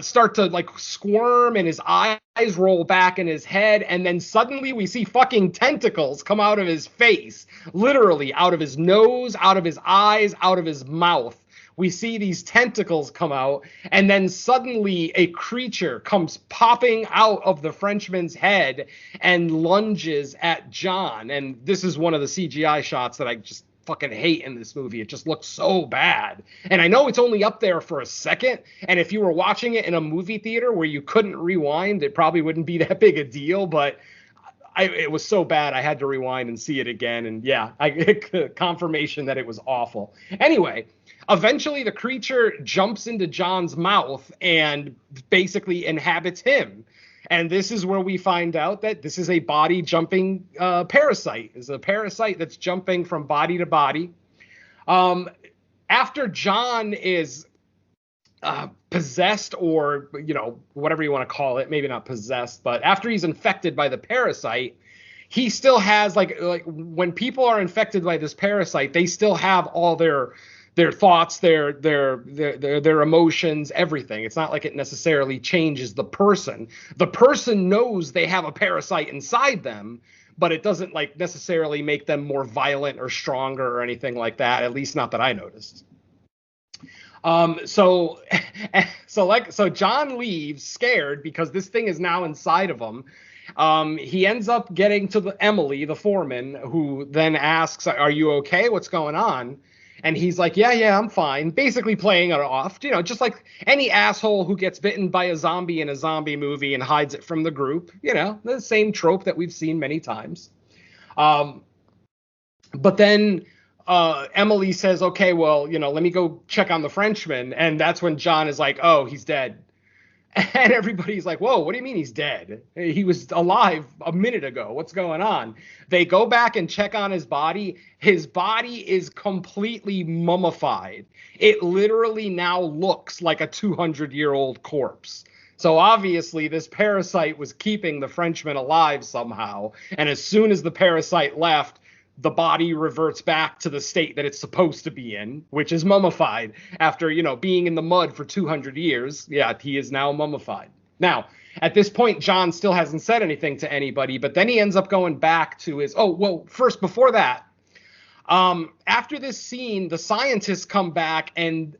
start to squirm, and his eyes roll back in his head. And then suddenly we see fucking tentacles come out of his face, literally out of his nose, out of his eyes, out of his mouth. We see these tentacles come out, and then suddenly a creature comes popping out of the Frenchman's head and lunges at John. And this is one of the CGI shots that I just fucking hate in this movie. It just looks so bad. And I know it's only up there for a second, and if you were watching it in a movie theater where you couldn't rewind, it probably wouldn't be that big a deal, but it was so bad I had to rewind and see it again. And yeah, confirmation that it was awful. Anyway, eventually the creature jumps into John's mouth and basically inhabits him. And this is where we find out that this is a body jumping parasite. It's a parasite that's jumping from body to body. After John is possessed, or, you know, whatever you want to call it, maybe not possessed, but after he's infected by the parasite, he still has like when people are infected by this parasite, they still have all their thoughts, their emotions, everything. It's not like it necessarily changes the person. The person knows they have a parasite inside them, but it doesn't like necessarily make them more violent or stronger or anything like that. At least not that I noticed. So John leaves scared because this thing is now inside of him. He ends up getting to Emily, the foreman, who then asks, "Are you okay? What's going on?" And he's like, yeah, I'm fine. Basically playing it off, you know, just like any asshole who gets bitten by a zombie in a zombie movie and hides it from the group. You know, the same trope that we've seen many times. But then Emily says, okay, well, you know, let me go check on the Frenchman. And that's when John is like, oh, he's dead. And everybody's like, whoa, what do you mean he's dead? He was alive a minute ago. What's going on? They go back and check on his body. His body is completely mummified. It literally now looks like a 200-year-old corpse. So obviously this parasite was keeping the Frenchman alive somehow. And as soon as the parasite left, the body reverts back to the state that it's supposed to be in, which is mummified after, you know, being in the mud for 200 years. Yeah, he is now mummified. Now, at this point, John still hasn't said anything to anybody, but then he ends up going back to his, first, before that, after this scene, the scientists come back and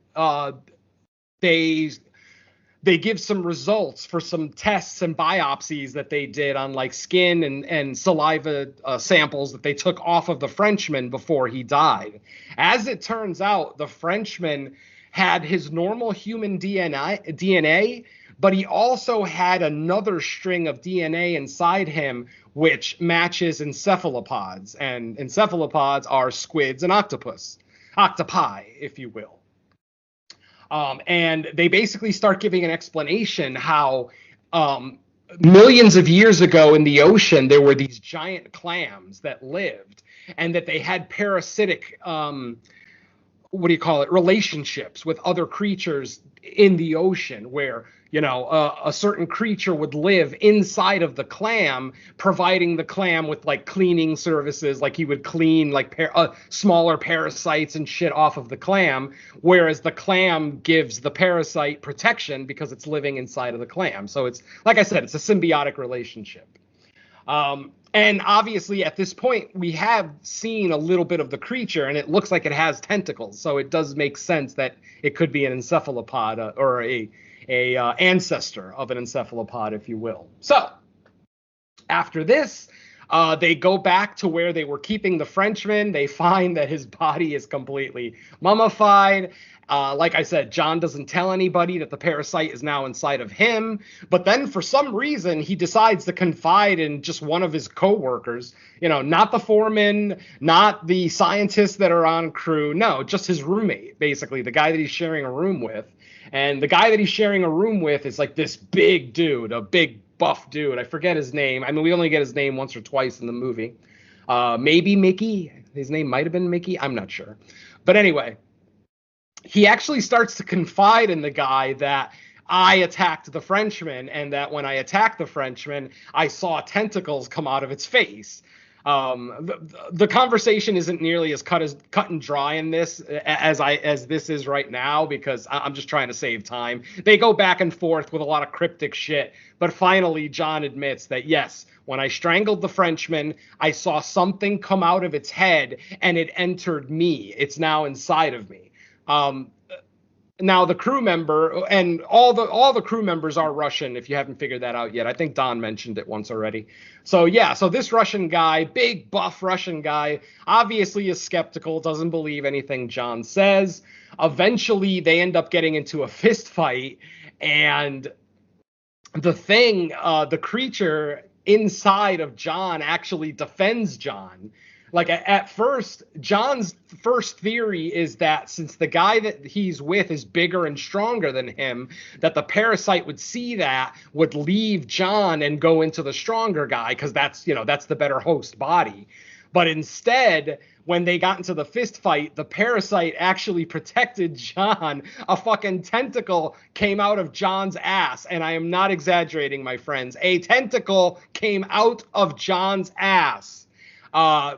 they give some results for some tests and biopsies that they did on like skin and saliva samples that they took off of the Frenchman before he died. As it turns out, the Frenchman had his normal human DNA, but he also had another string of DNA inside him which matches encephalopods. And encephalopods are squids and octopi, if you will. And they basically start giving an explanation how millions of years ago in the ocean, there were these giant clams that lived and that they had parasitic, relationships with other creatures in the ocean where, you know, a certain creature would live inside of the clam, providing the clam with like cleaning services, like he would clean like smaller parasites and shit off of the clam, whereas the clam gives the parasite protection because it's living inside of the clam. So it's, like I said, it's a symbiotic relationship. And obviously at this point we have seen a little bit of the creature and it looks like it has tentacles. So it does make sense that it could be an encephalopod or a ancestor of an encephalopod, if you will. So after this, they go back to where they were keeping the Frenchman. They find that his body is completely mummified. Like I said, John doesn't tell anybody that the parasite is now inside of him. But then for some reason, he decides to confide in just one of his coworkers. You know, not the foreman, not the scientists that are on crew. No, just his roommate, basically, the guy that he's sharing a room with. And the guy that he's sharing a room with is like this big dude, a big buff dude. I forget his name. I mean, we only get his name once or twice in the movie. Maybe Mickey. His name might have been Mickey. I'm not sure. But anyway, he actually starts to confide in the guy that I attacked the Frenchman and that when I attacked the Frenchman, I saw tentacles come out of its face. The conversation isn't nearly as cut and dry in this as this is right now, because I'm just trying to save time. They go back and forth with a lot of cryptic shit, but finally John admits that yes, when I strangled the Frenchman, I saw something come out of its head and it entered me. It's now inside of me. Now the crew member and all the crew members are Russian, if you haven't figured that out yet. I think Don mentioned it once already. So yeah, so this Russian guy, big buff Russian guy, obviously is skeptical, doesn't believe anything John says. Eventually they end up getting into a fist fight, and the creature inside of John actually defends John. Like at first, John's first theory is that since the guy that he's with is bigger and stronger than him, that the parasite would see that, would leave John and go into the stronger guy, because that's the better host body. But instead, when they got into the fist fight, the parasite actually protected John. A fucking tentacle came out of John's ass, and I am not exaggerating, my friends. A tentacle came out of John's ass.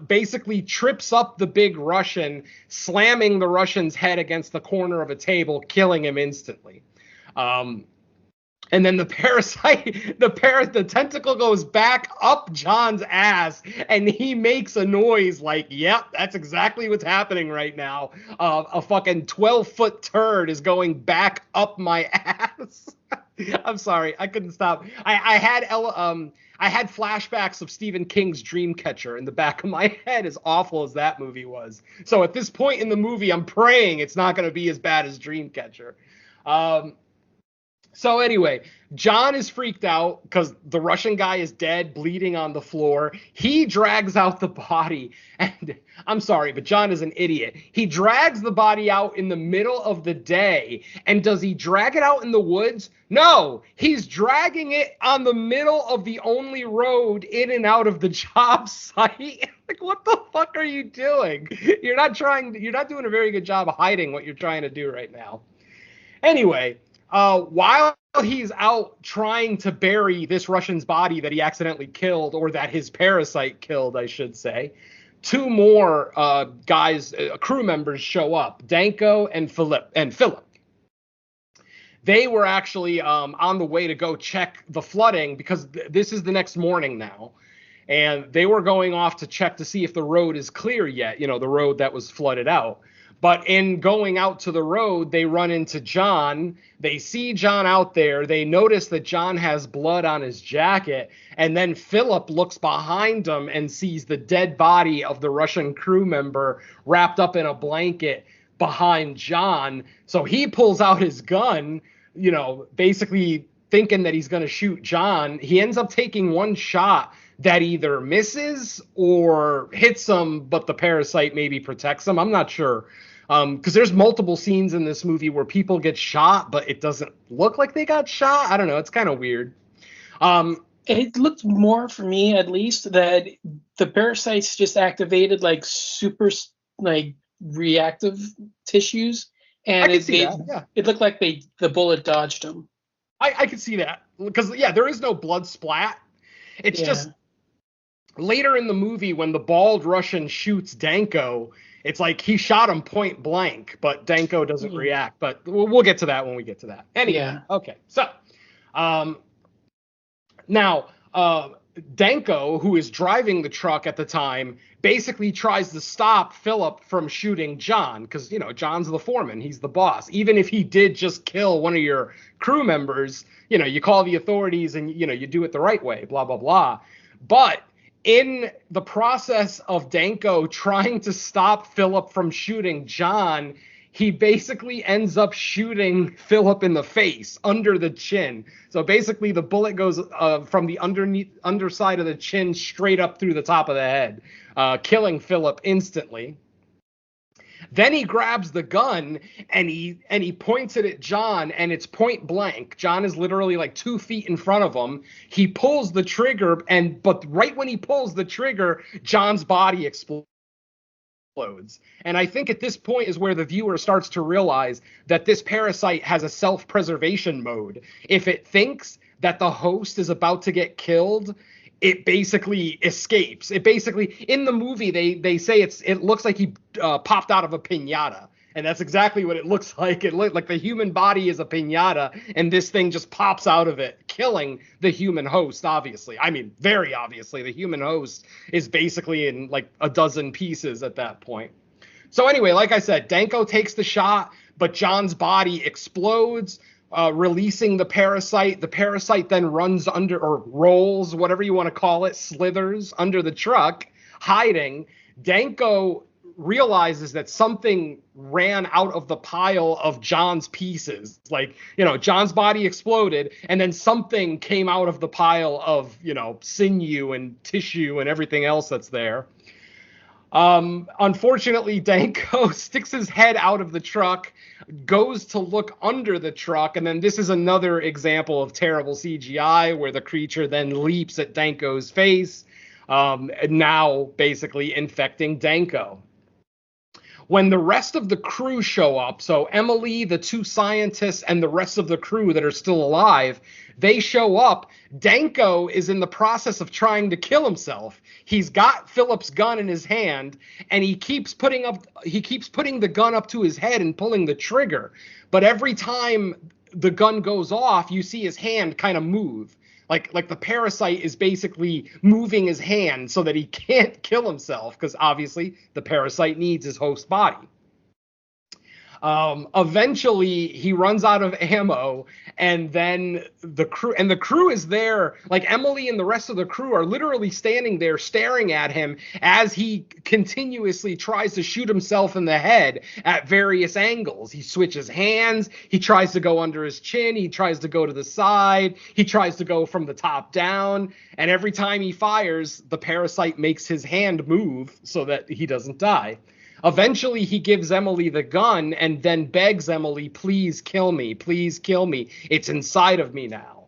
Basically trips up the big Russian, slamming the Russian's head against the corner of a table, killing him instantly. And then the parasite, the tentacle goes back up John's ass, and he makes a noise like, yep, that's exactly what's happening right now. A fucking 12-foot turd is going back up my ass. I'm sorry, I couldn't stop. I had flashbacks of Stephen King's Dreamcatcher in the back of my head, as awful as that movie was. So at this point in the movie, I'm praying it's not going to be as bad as Dreamcatcher. So anyway, John is freaked out because the Russian guy is dead, bleeding on the floor. He drags out the body, and I'm sorry, but John is an idiot. He drags the body out in the middle of the day, and does he drag it out in the woods? No, he's dragging it on the middle of the only road in and out of the job site. Like, what the fuck are you doing? You're not doing a very good job of hiding what you're trying to do right now. Anyway, while he's out trying to bury this Russian's body that he accidentally killed, or that his parasite killed, I should say, two more crew members show up, Danko and Philip. They were actually on the way to go check the flooding, because this is the next morning now. And they were going off to check to see if the road is clear yet, the road that was flooded out. But in going out to the road, they run into John. They see John out there. They notice that John has blood on his jacket. And then Philip looks behind him and sees the dead body of the Russian crew member wrapped up in a blanket behind John. So he pulls out his gun, basically thinking that he's going to shoot John. He ends up taking one shot that either misses or hits him, but the parasite maybe protects him. I'm not sure. Because there's multiple scenes in this movie where people get shot, but it doesn't look like they got shot. I don't know. It's kind of weird. It looked more, for me at least, that the parasites just activated like super reactive tissues, and it looked like the bullet dodged them. I could see that, because there is no blood splat. It's just later in the movie when the bald Russian shoots Danko, it's like he shot him point blank, but Danko doesn't react. But we'll get to that when we get to that. Anyway, okay. So now Danko, who is driving the truck at the time, basically tries to stop Philip from shooting John, because, John's the foreman. He's the boss. Even if he did just kill one of your crew members, you call the authorities and, you do it the right way, blah, blah, blah. But in the process of Danko trying to stop Philip from shooting John, he basically ends up shooting Philip in the face, under the chin. So basically the bullet goes from the underside of the chin straight up through the top of the head, killing Philip instantly. Then he grabs the gun and he points it at John, and it's point blank. John is literally like 2 feet in front of him. He pulls the trigger, but right when he pulls the trigger, John's body explodes. And I think at this point is where the viewer starts to realize that this parasite has a self-preservation mode. If it thinks that the host is about to get killed, it basically escapes. It basically, in the movie, they say it looks like he popped out of a piñata. And that's exactly what it looks like. It looked like the human body is a piñata, and this thing just pops out of it, killing the human host, obviously. I mean, very obviously. The human host is basically in like a dozen pieces at that point. So anyway, like I said, Danko takes the shot, but John's body explodes, releasing the parasite. The parasite then runs under, or rolls, whatever you want to call it, slithers under the truck, hiding. Danko realizes that something ran out of the pile of John's pieces. Like, John's body exploded, and then something came out of the pile of, sinew and tissue and everything else that's there. Unfortunately, Danko sticks his head out of the truck, goes to look under the truck, and then this is another example of terrible CGI where the creature then leaps at Danko's face, now basically infecting Danko. When the rest of the crew show up, so Emily, the 2 scientists, and the rest of the crew that are still alive, they show up. Danko is in the process of trying to kill himself. He's got Philip's gun in his hand, and he keeps putting the gun up to his head and pulling the trigger. But every time the gun goes off, you see his hand kind of move. Like the parasite is basically moving his hand so that he can't kill himself, because obviously the parasite needs his host body. Eventually he runs out of ammo, and then the crew is there. Like, Emily and the rest of the crew are literally standing there staring at him as he continuously tries to shoot himself in the head at various angles. He switches hands, he tries to go under his chin, he tries to go to the side, he tries to go from the top down, and every time he fires, the parasite makes his hand move so that he doesn't die. Eventually, he gives Emily the gun and then begs Emily, please kill me. Please kill me. It's inside of me now.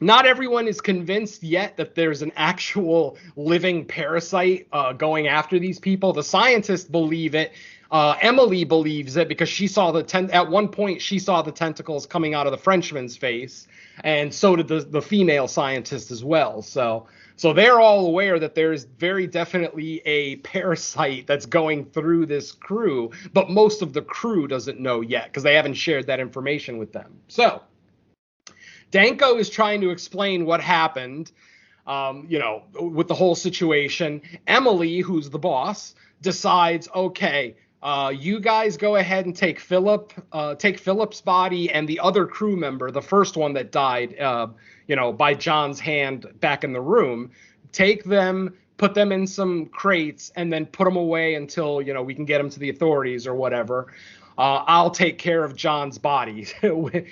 Not everyone is convinced yet that there's an actual living parasite going after these people. The scientists believe it. Emily believes it because she saw at one point she saw the tentacles coming out of the Frenchman's face, and so did the female scientist as well. So they're all aware that there's very definitely a parasite that's going through this crew, but most of the crew doesn't know yet because they haven't shared that information with them. So Danko is trying to explain what happened, with the whole situation. Emily, who's the boss, decides, okay, you guys go ahead and take Philip's body and the other crew member, the first one that died, by John's hand back in the room. Take them, put them in some crates, and then put them away until, we can get them to the authorities or whatever. I'll take care of John's body.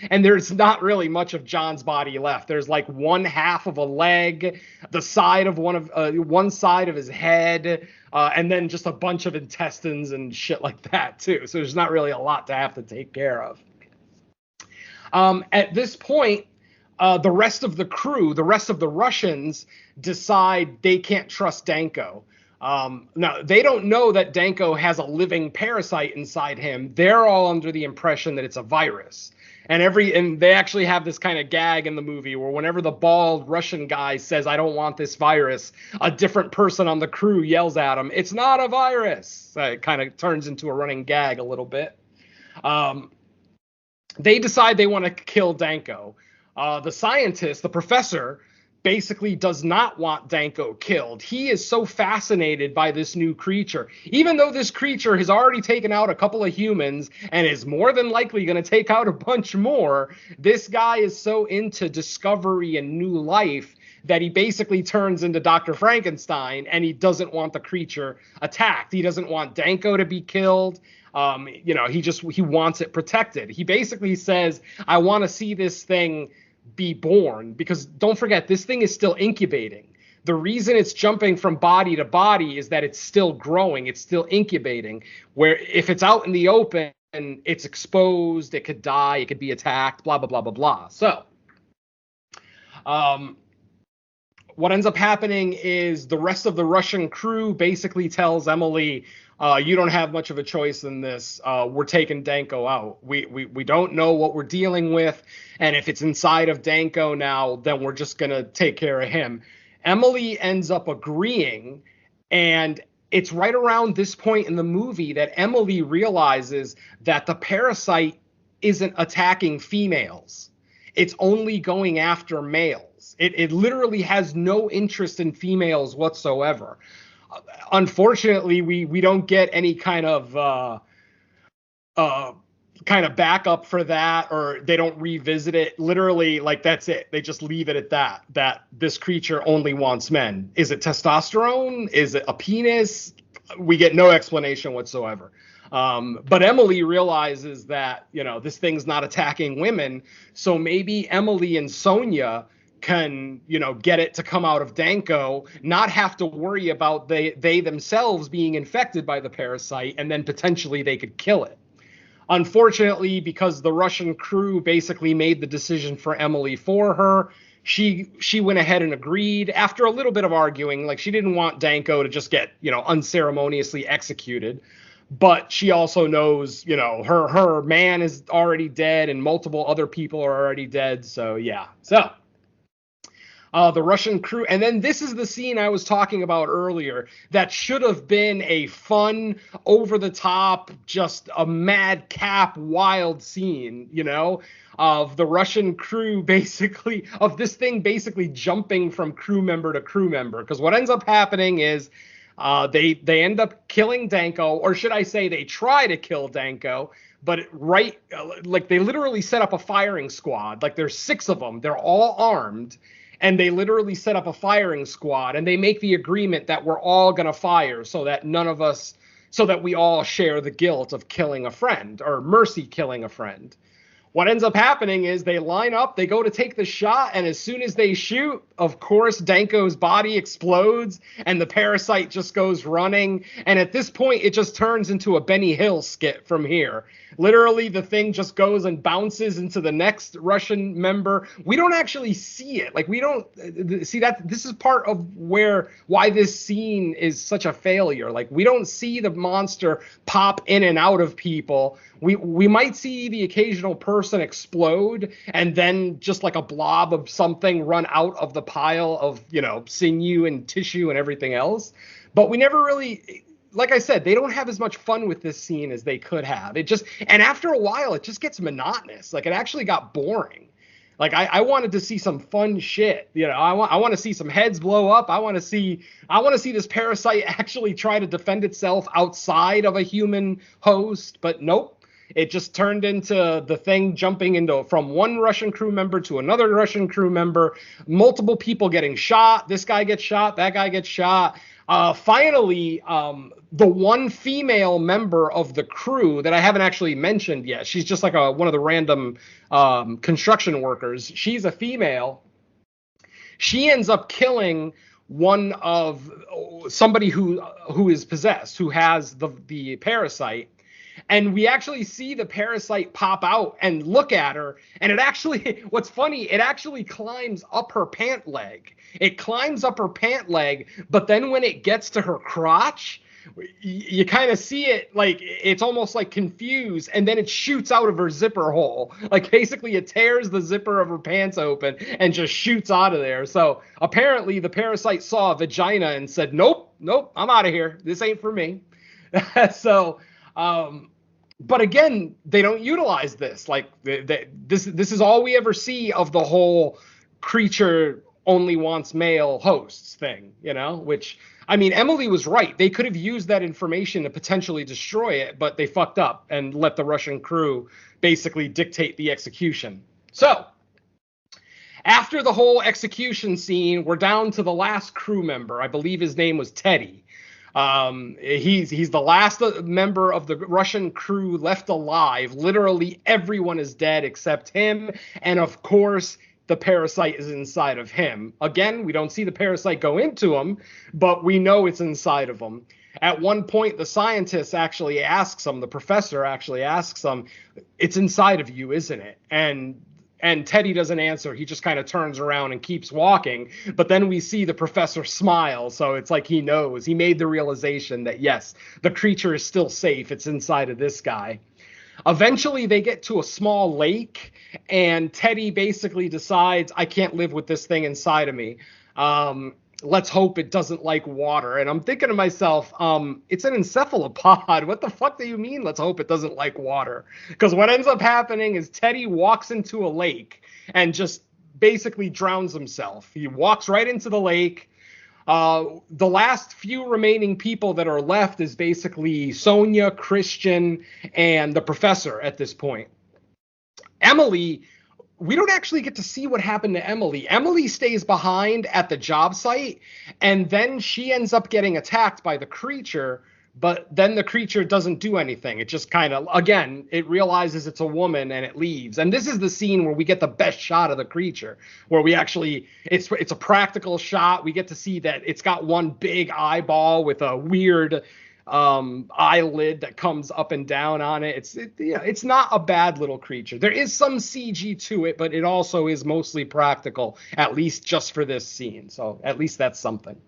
And there's not really much of John's body left. There's like one half of a leg, the side of one side of his head, and then just a bunch of intestines and shit like that too. So there's not really a lot to have to take care of. At this point, the rest of the crew, the rest of the Russians, decide they can't trust Danko. Now, they don't know that Danko has a living parasite inside him. They're all under the impression that it's a virus. And they actually have this kind of gag in the movie where whenever the bald Russian guy says, I don't want this virus, a different person on the crew yells at him, it's not a virus. It kind of turns into a running gag a little bit. They decide they want to kill Danko. The scientist, the professor, basically does not want Danko killed. He is so fascinated by this new creature. Even though this creature has already taken out a couple of humans and is more than likely going to take out a bunch more, this guy is so into discovery and new life that he basically turns into Dr. Frankenstein, and he doesn't want the creature attacked. He doesn't want Danko to be killed. He wants it protected. He basically says, I want to see this thing be born, because don't forget, this thing is still incubating. The reason it's jumping from body to body is that it's still growing, it's still incubating, where if it's out in the open, it's exposed, it could die, it could be attacked, blah, blah, blah, blah, blah. So what ends up happening is the rest of the Russian crew basically tells Emily, you don't have much of a choice in this. We're taking Danko out. We don't know what we're dealing with. And if it's inside of Danko now, then we're just going to take care of him. Emily ends up agreeing. And it's right around this point in the movie that Emily realizes that the parasite isn't attacking females. It's only going after males. It literally has no interest in females whatsoever. Unfortunately, we don't get any kind of kind of backup for that, or they don't revisit it. Literally, like, that's it. They just leave it at that this creature only wants men. Is it testosterone? Is it a penis? We get no explanation whatsoever. But Emily realizes that, this thing's not attacking women. So maybe Emily and Sonia can, get it to come out of Danko, not have to worry about they themselves being infected by the parasite, and then potentially they could kill it. Unfortunately, because the Russian crew basically made the decision for Emily for her, she went ahead and agreed after a little bit of arguing. Like, she didn't want Danko to just get, unceremoniously executed. But she also knows, her man is already dead and multiple other people are already dead. So, yeah. So the Russian crew. And then this is the scene I was talking about earlier that should have been a fun, over the top, just a madcap, wild scene, of the Russian crew of this thing basically jumping from crew member to crew member. Because what ends up happening is they end up killing Danko, or should I say they try to kill Danko. But they literally set up a firing squad. Like, there's 6 of them. They're all armed. And they literally set up a firing squad, and they make the agreement that we're all going to fire so that we all share the guilt of killing a friend, or Mercy killing a friend. What ends up happening is they line up, they go to take the shot, and as soon as they shoot, of course, Danko's body explodes, and the parasite just goes running. And at this point, it just turns into a Benny Hill skit from here. Literally, the thing just goes and bounces into the next Russian member. We don't actually see it. Like, we don't see that. This is part of why this scene is such a failure. Like, we don't see the monster pop in and out of people. We might see the occasional person explode, and then just like a blob of something run out of the pile of, sinew and tissue and everything else. But we never really, like I said, they don't have as much fun with this scene as they could have. And after a while, it just gets monotonous. Like, it actually got boring. Like, I wanted to see some fun shit. I want to see some heads blow up. I want to see this parasite actually try to defend itself outside of a human host. But nope. It just turned into the thing jumping from one Russian crew member to another Russian crew member, multiple people getting shot. This guy gets shot. That guy gets shot. Finally, the one female member of the crew that I haven't actually mentioned yet, she's just like one of the random construction workers. She's a female. She ends up killing somebody who is possessed, who has the parasite. And we actually see the parasite pop out and look at her. And what's funny, it actually climbs up her pant leg. It climbs up her pant leg, but then when it gets to her crotch, you kind of see it, like, it's almost like confused, and then it shoots out of her zipper hole. Like, basically it tears the zipper of her pants open and just shoots out of there. So apparently the parasite saw a vagina and said, nope, I'm out of here. This ain't for me. So, but again, they don't utilize this. Like, this is all we ever see of the whole creature only wants male hosts thing, which, I mean, Emily was right. They could have used that information to potentially destroy it, but they fucked up and let the Russian crew basically dictate the execution. So, after the whole execution scene, we're down to the last crew member. I believe his name was Teddy. He's the last member of the Russian crew left alive. Literally everyone is dead except him. And of course, the parasite is inside of him. Again, we don't see the parasite go into him, but we know it's inside of him. At one point, the scientist actually asks him, the professor actually asks him, it's inside of you, isn't it? And Teddy doesn't answer. He just kind of turns around and keeps walking. But then we see the professor smile. So it's like he knows. He made the realization that, yes, the creature is still safe. It's inside of this guy. Eventually, they get to a small lake, and Teddy basically decides, I can't live with this thing inside of me. Let's hope it doesn't like water. And I'm thinking to myself, it's an encephalopod. What the fuck do you mean, let's hope it doesn't like water? Because what ends up happening is Teddy walks into a lake and just basically drowns himself. He walks right into the lake. The last few remaining people that are left is basically Sonia, Christian, and the professor at this point. Emily, we don't actually get to see what happened to Emily. Emily stays behind at the job site, and then she ends up getting attacked by the creature, but then the creature doesn't do anything. It just kind of, again, it realizes it's a woman and it leaves. And this is the scene where we get the best shot of the creature, where we actually, it's a practical shot. We get to see that it's got one big eyeball with a weird eyelid that comes up and down on it. It's not a bad little creature. There is some CG to it, but it also is mostly practical, at least just for this scene. So at least that's something.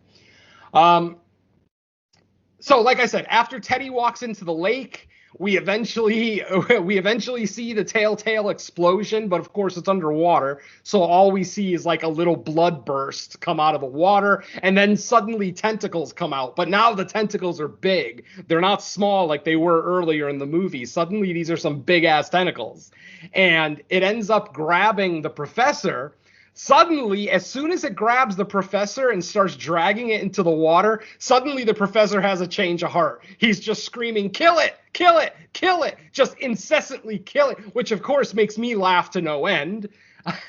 So like I said, after Teddy walks into the lake, we eventually see the telltale explosion, but of course it's underwater. So all we see is like a little blood burst come out of the water, and then suddenly tentacles come out. But now the tentacles are big. They're not small like they were earlier in the movie. Suddenly these are some big ass tentacles. And it ends up grabbing the professor. Suddenly, as soon as it grabs the professor and starts dragging it into the water, suddenly the professor has a change of heart. He's just screaming, "Kill it, kill it, kill it," just incessantly kill it, which of course makes me laugh to no end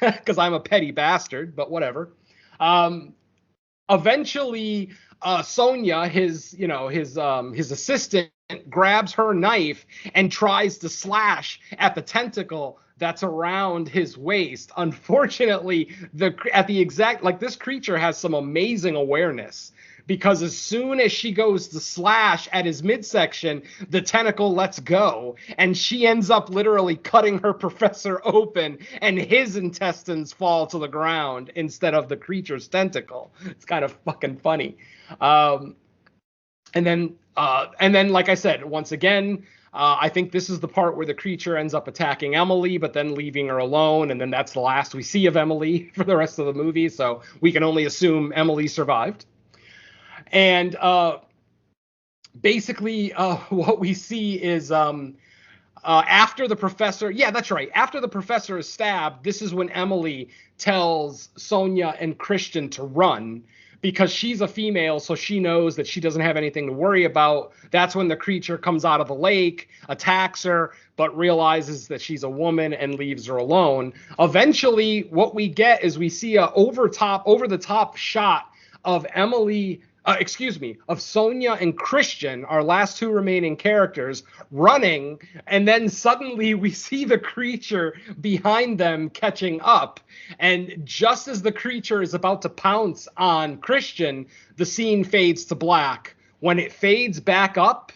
because I'm a petty bastard, but whatever. Eventually, Sonia, his assistant, grabs her knife and tries to slash at the tentacle that's around his waist. Unfortunately, this creature has some amazing awareness, because as soon as she goes to slash at his midsection, the tentacle lets go, and she ends up literally cutting her professor open, and his intestines fall to the ground instead of the creature's tentacle. It's kind of fucking funny. And then, like I said, once again, I think this is the part where the creature ends up attacking Emily, but then leaving her alone. And then that's the last we see of Emily for the rest of the movie. So we can only assume Emily survived. And basically what we see is after the professor. Yeah, that's right. After the professor is stabbed, this is when Emily tells Sonia and Christian to run, because she's a female, so she knows that she doesn't have anything to worry about. That's when the creature comes out of the lake, attacks her, but realizes that she's a woman and leaves her alone. Eventually, what we get is we see a over-the-top shot of of Sonia and Christian, our last two remaining characters, running, and then suddenly we see the creature behind them catching up. And just as the creature is about to pounce on Christian, the scene fades to black. When it fades back up,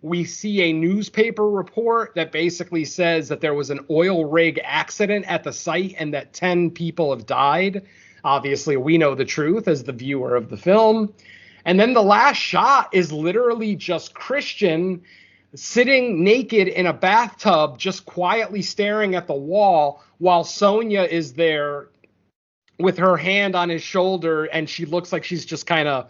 we see a newspaper report that basically says that there was an oil rig accident at the site and that 10 people have died. Obviously, we know the truth as the viewer of the film. And then the last shot is literally just Christian sitting naked in a bathtub, just quietly staring at the wall, while Sonia is there with her hand on his shoulder, and she looks like she's just kind of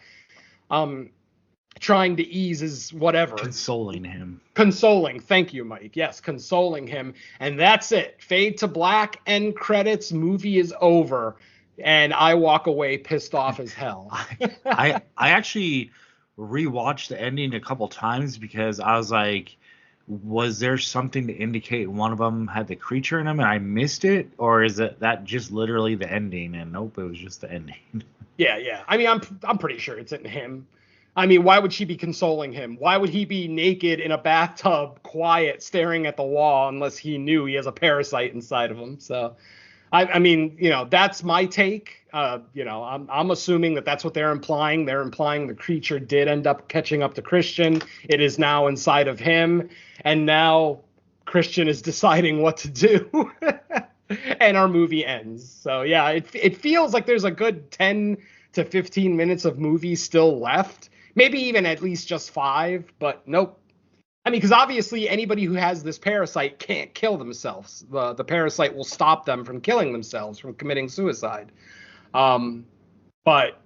trying to ease his whatever. Consoling him. Consoling. Thank you, Mike. Yes, consoling him. And that's it. Fade to black, end credits, movie is over. And I walk away pissed off as hell. I actually rewatched the ending a couple times because I was like, was there something to indicate one of them had the creature in them and I missed it? Or is that just literally the ending? And nope, it was just the ending. Yeah. I mean, I'm pretty sure it's in him. I mean, why would she be consoling him? Why would he be naked in a bathtub, quiet, staring at the wall, unless he knew he has a parasite inside of him? So... I mean, that's my take. I'm assuming that that's what they're implying. They're implying the creature did end up catching up to Christian. It is now inside of him. And now Christian is deciding what to do. And our movie ends. So, yeah, it feels like there's a good 10 to 15 minutes of movie still left. Maybe even at least just 5. But nope. I mean, because obviously anybody who has this parasite can't kill themselves. The parasite will stop them from killing themselves, from committing suicide. But,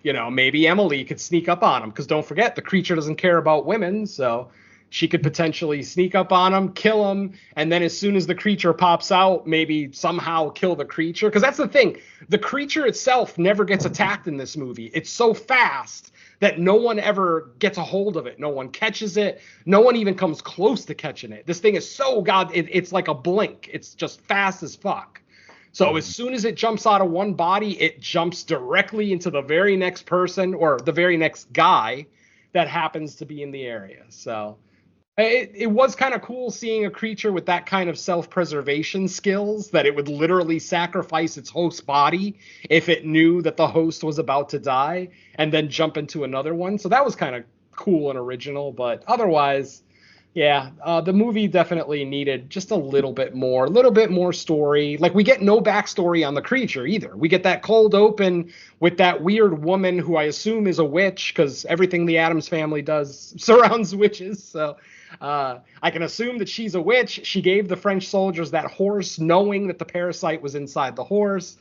maybe Emily could sneak up on him, because don't forget, the creature doesn't care about women. So she could potentially sneak up on him, kill him, and then as soon as the creature pops out, maybe somehow kill the creature. Because that's the thing. The creature itself never gets attacked in this movie. It's so fast that no one ever gets a hold of it. No one catches it. No one even comes close to catching it. This thing is so it's like a blink. It's just fast as fuck. So as soon as it jumps out of one body, it jumps directly into the very next person or the very next guy that happens to be in the area. So it was kind of cool seeing a creature with that kind of self-preservation skills, that it would literally sacrifice its host's body if it knew that the host was about to die and then jump into another one. So that was kind of cool and original. But otherwise, yeah, the movie definitely needed just a little bit more story. Like, we get no backstory on the creature either. We get that cold open with that weird woman who I assume is a witch, because everything the Addams Family does surrounds witches. So I can assume that she's a witch. She gave the French soldiers that horse knowing that the parasite was inside the horse.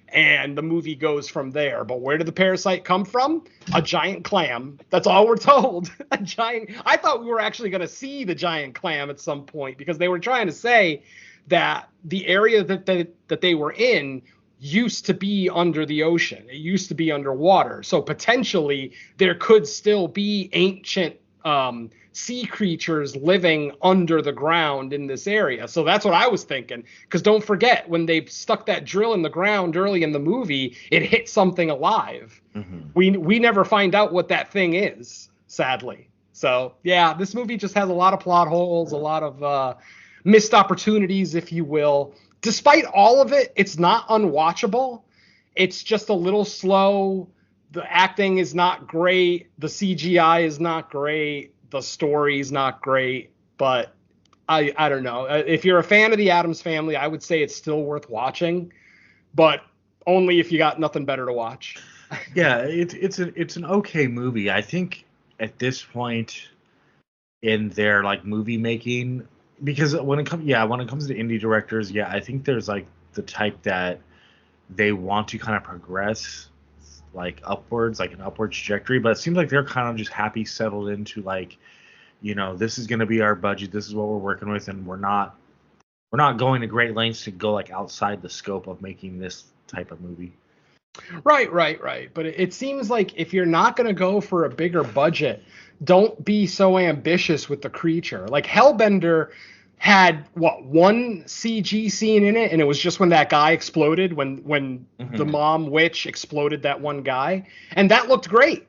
And the movie goes from there. But where did the parasite come from? A giant clam. That's all we're told. I thought we were actually going to see the giant clam at some point, because they were trying to say that the area that they were in used to be under the ocean. It used to be underwater. So potentially there could still be ancient sea creatures living under the ground in this area. So that's what I was thinking. Because don't forget, when they stuck that drill in the ground early in the movie, it hit something alive. Mm-hmm. We never find out what that thing is, sadly. So yeah, this movie just has a lot of plot holes, a lot of missed opportunities, if you will. Despite all of it, it's not unwatchable. It's just a little slow. The acting is not great. The CGI is not great. The story's not great, but I don't know. If you're a fan of the Addams Family, I would say it's still worth watching, but only if you got nothing better to watch. Yeah, it's an okay movie. I think at this point in their like movie making, because when it comes to indie directors, yeah, I think there's like the type that they want to kind of progress like upwards, like an upward trajectory, but it seems like they're kind of just happy settled into like, you know, this is going to be our budget, this is what we're working with, and we're not going to great lengths to go like outside the scope of making this type of movie. Right. But it seems like if you're not going to go for a bigger budget, don't be so ambitious with the creature. Like Hellbender had one CG scene in it, and it was just when that guy exploded, when mm-hmm. the mom witch exploded that one guy, and that looked great.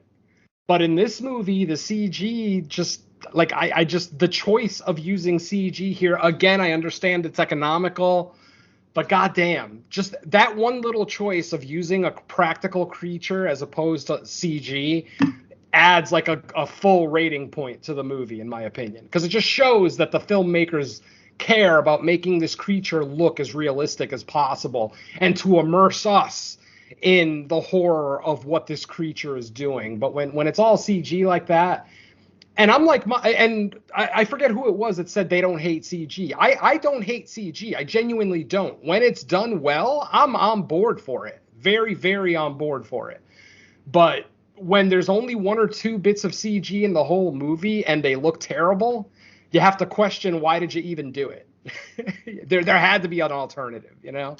But in this movie, the CG just like I just the choice of using CG here again. I understand it's economical, but goddamn, just that one little choice of using a practical creature as opposed to CG adds like a full rating point to the movie, in my opinion, because it just shows that the filmmakers care about making this creature look as realistic as possible and to immerse us in the horror of what this creature is doing. But when it's all CG like that, and I'm like, I forget who it was that said they don't hate CG. I don't hate CG. I genuinely don't. When it's done well, I'm on board for it. Very, very on board for it. But when there's only one or two bits of CG in the whole movie and they look terrible, you have to question, why did you even do it? there had to be an alternative, you know?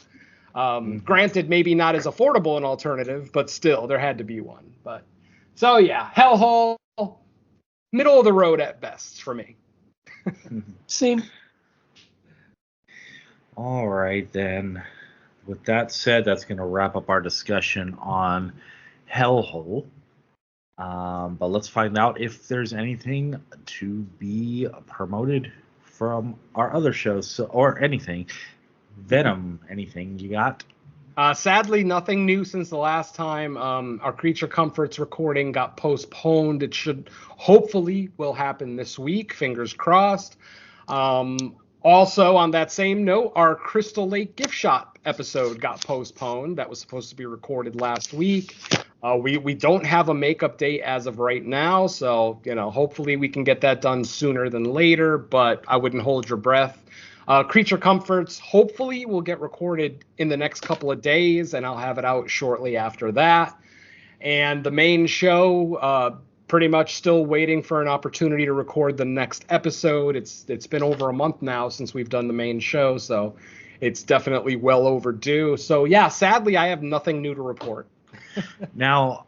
Granted, maybe not as affordable an alternative, but still, there had to be one. But so yeah, Hellhole, middle of the road at best for me. Same. All right, then. With that said, that's going to wrap up our discussion on Hellhole. But let's find out if there's anything to be promoted from our other shows, or anything. Venom, anything you got? Sadly, nothing new since the last time. Our Creature Comforts recording got postponed. It should hopefully will happen this week. Fingers crossed. Also, on that same note, our Crystal Lake gift shop episode got postponed. That was supposed to be recorded last week. We don't have a makeup date as of right now, so hopefully we can get that done sooner than later, but I wouldn't hold your breath. Creature Comforts hopefully will get recorded in the next couple of days, and I'll have it out shortly after that. And the main show, pretty much still waiting for an opportunity to record the next episode. It's been over a month now since we've done the main show, so it's definitely well overdue. So yeah, sadly, I have nothing new to report. Now,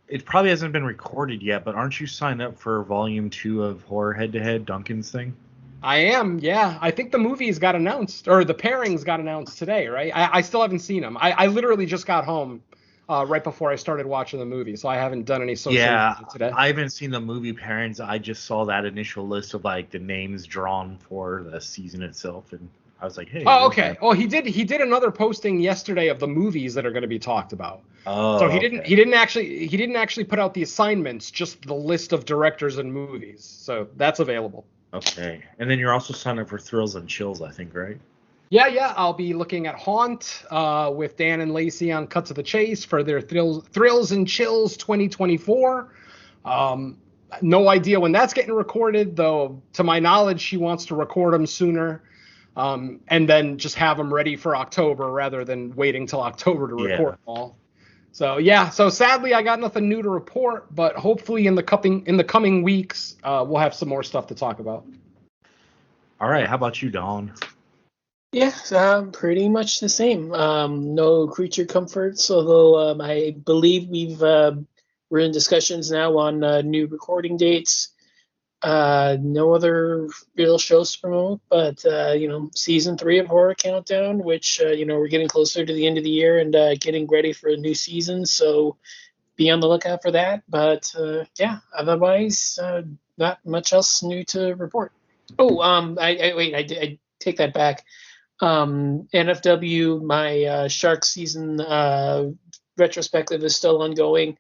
it probably hasn't been recorded yet, but aren't you signed up for Volume 2 of Horror Head to Head, Duncan's thing? I am, yeah. I think the movies got announced, or the pairings got announced today, right? I still haven't seen them. I literally just got home right before I started watching the movie, so I haven't done any social media today. I haven't seen the movie pairings. I just saw that initial list of like the names drawn for the season itself, and I was like, hey. Oh, okay. Oh, he did another posting yesterday of the movies that are going to be talked about. Oh, so he didn't actually put out the assignments, just the list of directors and movies. So that's available. Okay. And then you're also signed up for Thrills and Chills, I think, right? Yeah. I'll be looking at Haunt with Dan and Lacey on Cut to the Chase for their Thrills and Chills 2024. No idea when that's getting recorded, though. To my knowledge, she wants to record them sooner, and then just have them ready for October rather than waiting till October to record them all. So yeah. So sadly, I got nothing new to report, but hopefully in the coming weeks, we'll have some more stuff to talk about. All right. How about you, Dawn? Yeah, pretty much the same. No creature comforts, although I believe we're in discussions now on new recording dates. No other real shows to promote, but season 3 of Horror Countdown, which we're getting closer to the end of the year and getting ready for a new season, so be on the lookout for that. But otherwise, not much else new to report. Oh, I take that back. NFW, my Shark season retrospective is still ongoing.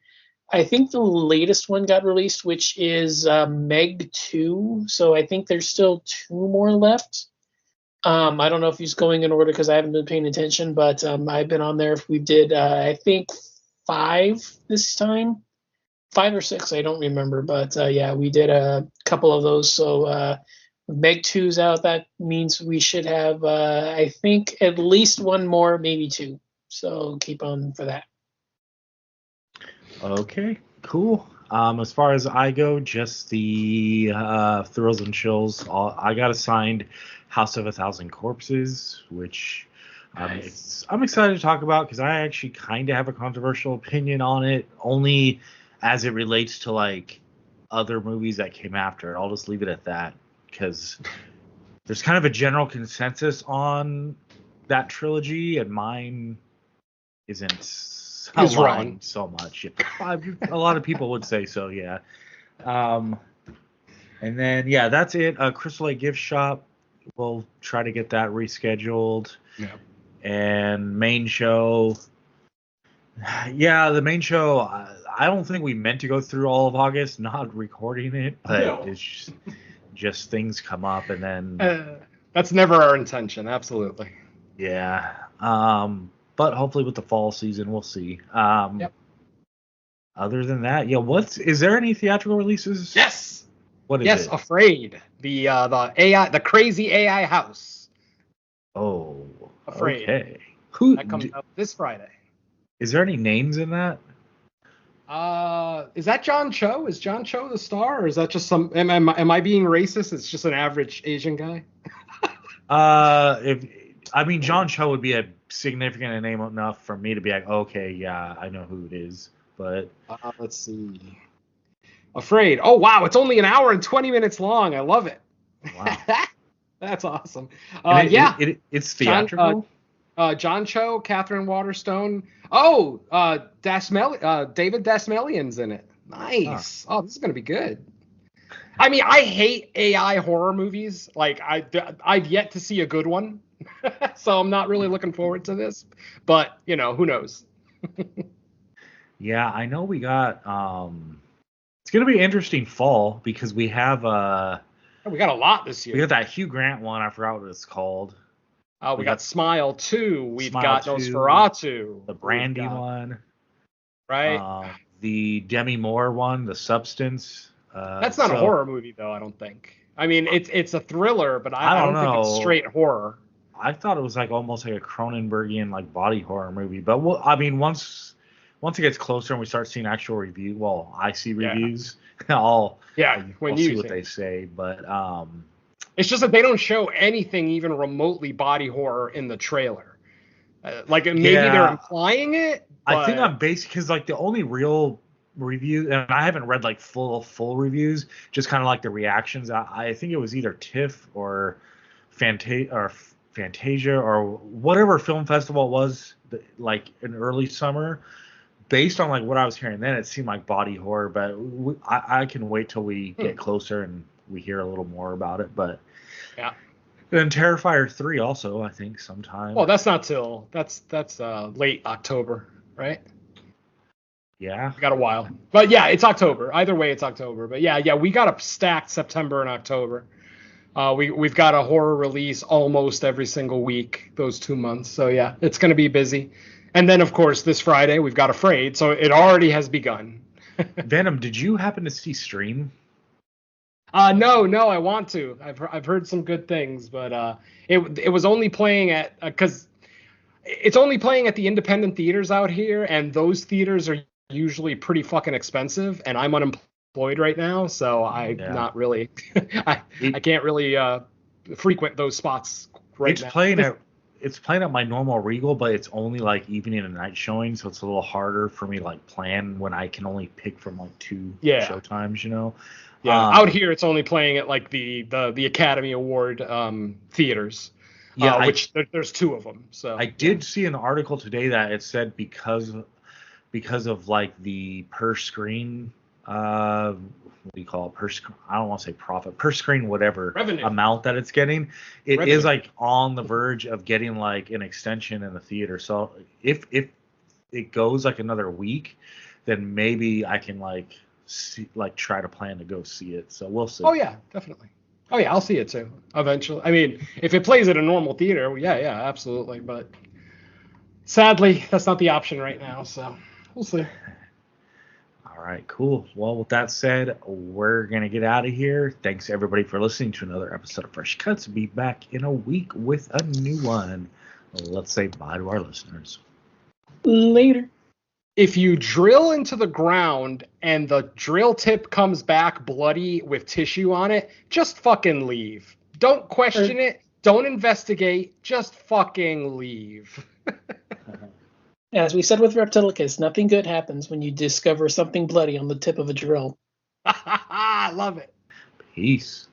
I think the latest one got released, which is Meg 2. So I think there's still 2 more left. I don't know if he's going in order because I haven't been paying attention, but I've been on there. We did, I think, 5 this time. 5 or 6, I don't remember. But we did a couple of those. So Meg 2's out. That means we should have, I think, at least 1 more, maybe 2. So keep on for that. Okay, cool. As far as I go, just the Thrills and Chills. I got assigned House of a Thousand Corpses, which I'm excited to talk about because I actually kind of have a controversial opinion on it, only as it relates to like other movies that came after it. I'll just leave it at that because there's kind of a general consensus on that trilogy, and mine isn't. He's wrong so much. A lot of people would say so, yeah. And then, that's it. Crystal Lake Gift Shop, we'll try to get that rescheduled. Yeah. And main show, the main show, I don't think we meant to go through all of August not recording it, but it's just things come up, and then... that's never our intention, absolutely. Yeah. But hopefully with the fall season, we'll see. Other than that, is there any theatrical releases? Yes. What is it? Yes, Afraid. The AI, the crazy AI house. Oh, Afraid. Okay. That comes out this Friday. Is there any names in that? Is that John Cho? Is John Cho the star, or is that just some? Am I being racist? It's just an average Asian guy. John Cho would be a significant name enough for me to be like, okay, yeah, I know who it is. But let's see. Afraid. Oh wow, it's only 1 hour and 20 minutes long. I love it. Wow, that's awesome. It's theatrical. John Cho, Catherine Waterstone. Oh, David Dasmalian's in it. Nice. Oh, this is gonna be good. I mean, I hate AI horror movies. Like I've yet to see a good one. So I'm not really looking forward to this, but who knows? Yeah, I know we got it's gonna be an interesting fall because we have we got a lot this year. We got that Hugh Grant one, I forgot what it's called. We got Smile 2, we've got 2, Nosferatu, the Brandy one. Right. The Demi Moore one, The Substance. That's not a horror movie though, I don't think. I mean, it's a thriller, but I don't think it's straight horror. I thought it was like almost like a Cronenbergian like body horror movie, but once once it gets closer and we start seeing actual review, well, I see reviews. I'll see what they say, but it's just that they don't show anything even remotely body horror in the trailer. Like maybe they're implying it. But... I think I'm based because like the only real review, and I haven't read like full reviews, just kind of like the reactions. I think it was either TIFF or Fantasia or whatever film festival it was, like in early summer. Based on like what I was hearing then, it seemed like body horror, but I can wait till we get closer and we hear a little more about it. But yeah. Then Terrifier 3 also, I think, sometime. Well, that's not till that's late October, right? Yeah. We got a while. But yeah, it's October. Either way, it's October. But yeah, we got a stacked September and October. We've got a horror release almost every single week those 2 months. So yeah, it's going to be busy. And then, of course, this Friday, we've got Afraid. So it already has begun. Venom, did you happen to see Stream? No, I want to. I've heard some good things, but it was only playing at because it's only playing at the independent theaters out here, and those theaters are usually pretty fucking expensive, and I'm unemployed right now, so I'm not really I can't really frequent those spots right now. It's playing at my normal Regal, but it's only like evening and night showing, so it's a little harder for me to like plan when I can only pick from like two show times, you know. Yeah, out here it's only playing at like the Academy Award theaters. Yeah, which there's two of them. So I did see an article today that it said because of like the per screen what do you call it? I don't want to say profit, per screen, whatever revenue amount that it's getting. It revenue is like on the verge of getting like an extension in the theater. So if it goes like another week, then maybe I can like try to plan to go see it. So we'll see. Oh yeah, definitely. Oh yeah, I'll see it too eventually. I mean, if it plays at a normal theater, yeah, absolutely. But sadly, that's not the option right now. So we'll see. All right, cool. Well, with that said, we're going to get out of here. Thanks, everybody, for listening to another episode of Fresh Cuts. Be back in a week with a new one. Let's say bye to our listeners. Later. If you drill into the ground and the drill tip comes back bloody with tissue on it, just fucking leave. Don't question it. Don't investigate. Just fucking leave. As we said with Reptilicus, nothing good happens when you discover something bloody on the tip of a drill. I love it. Peace.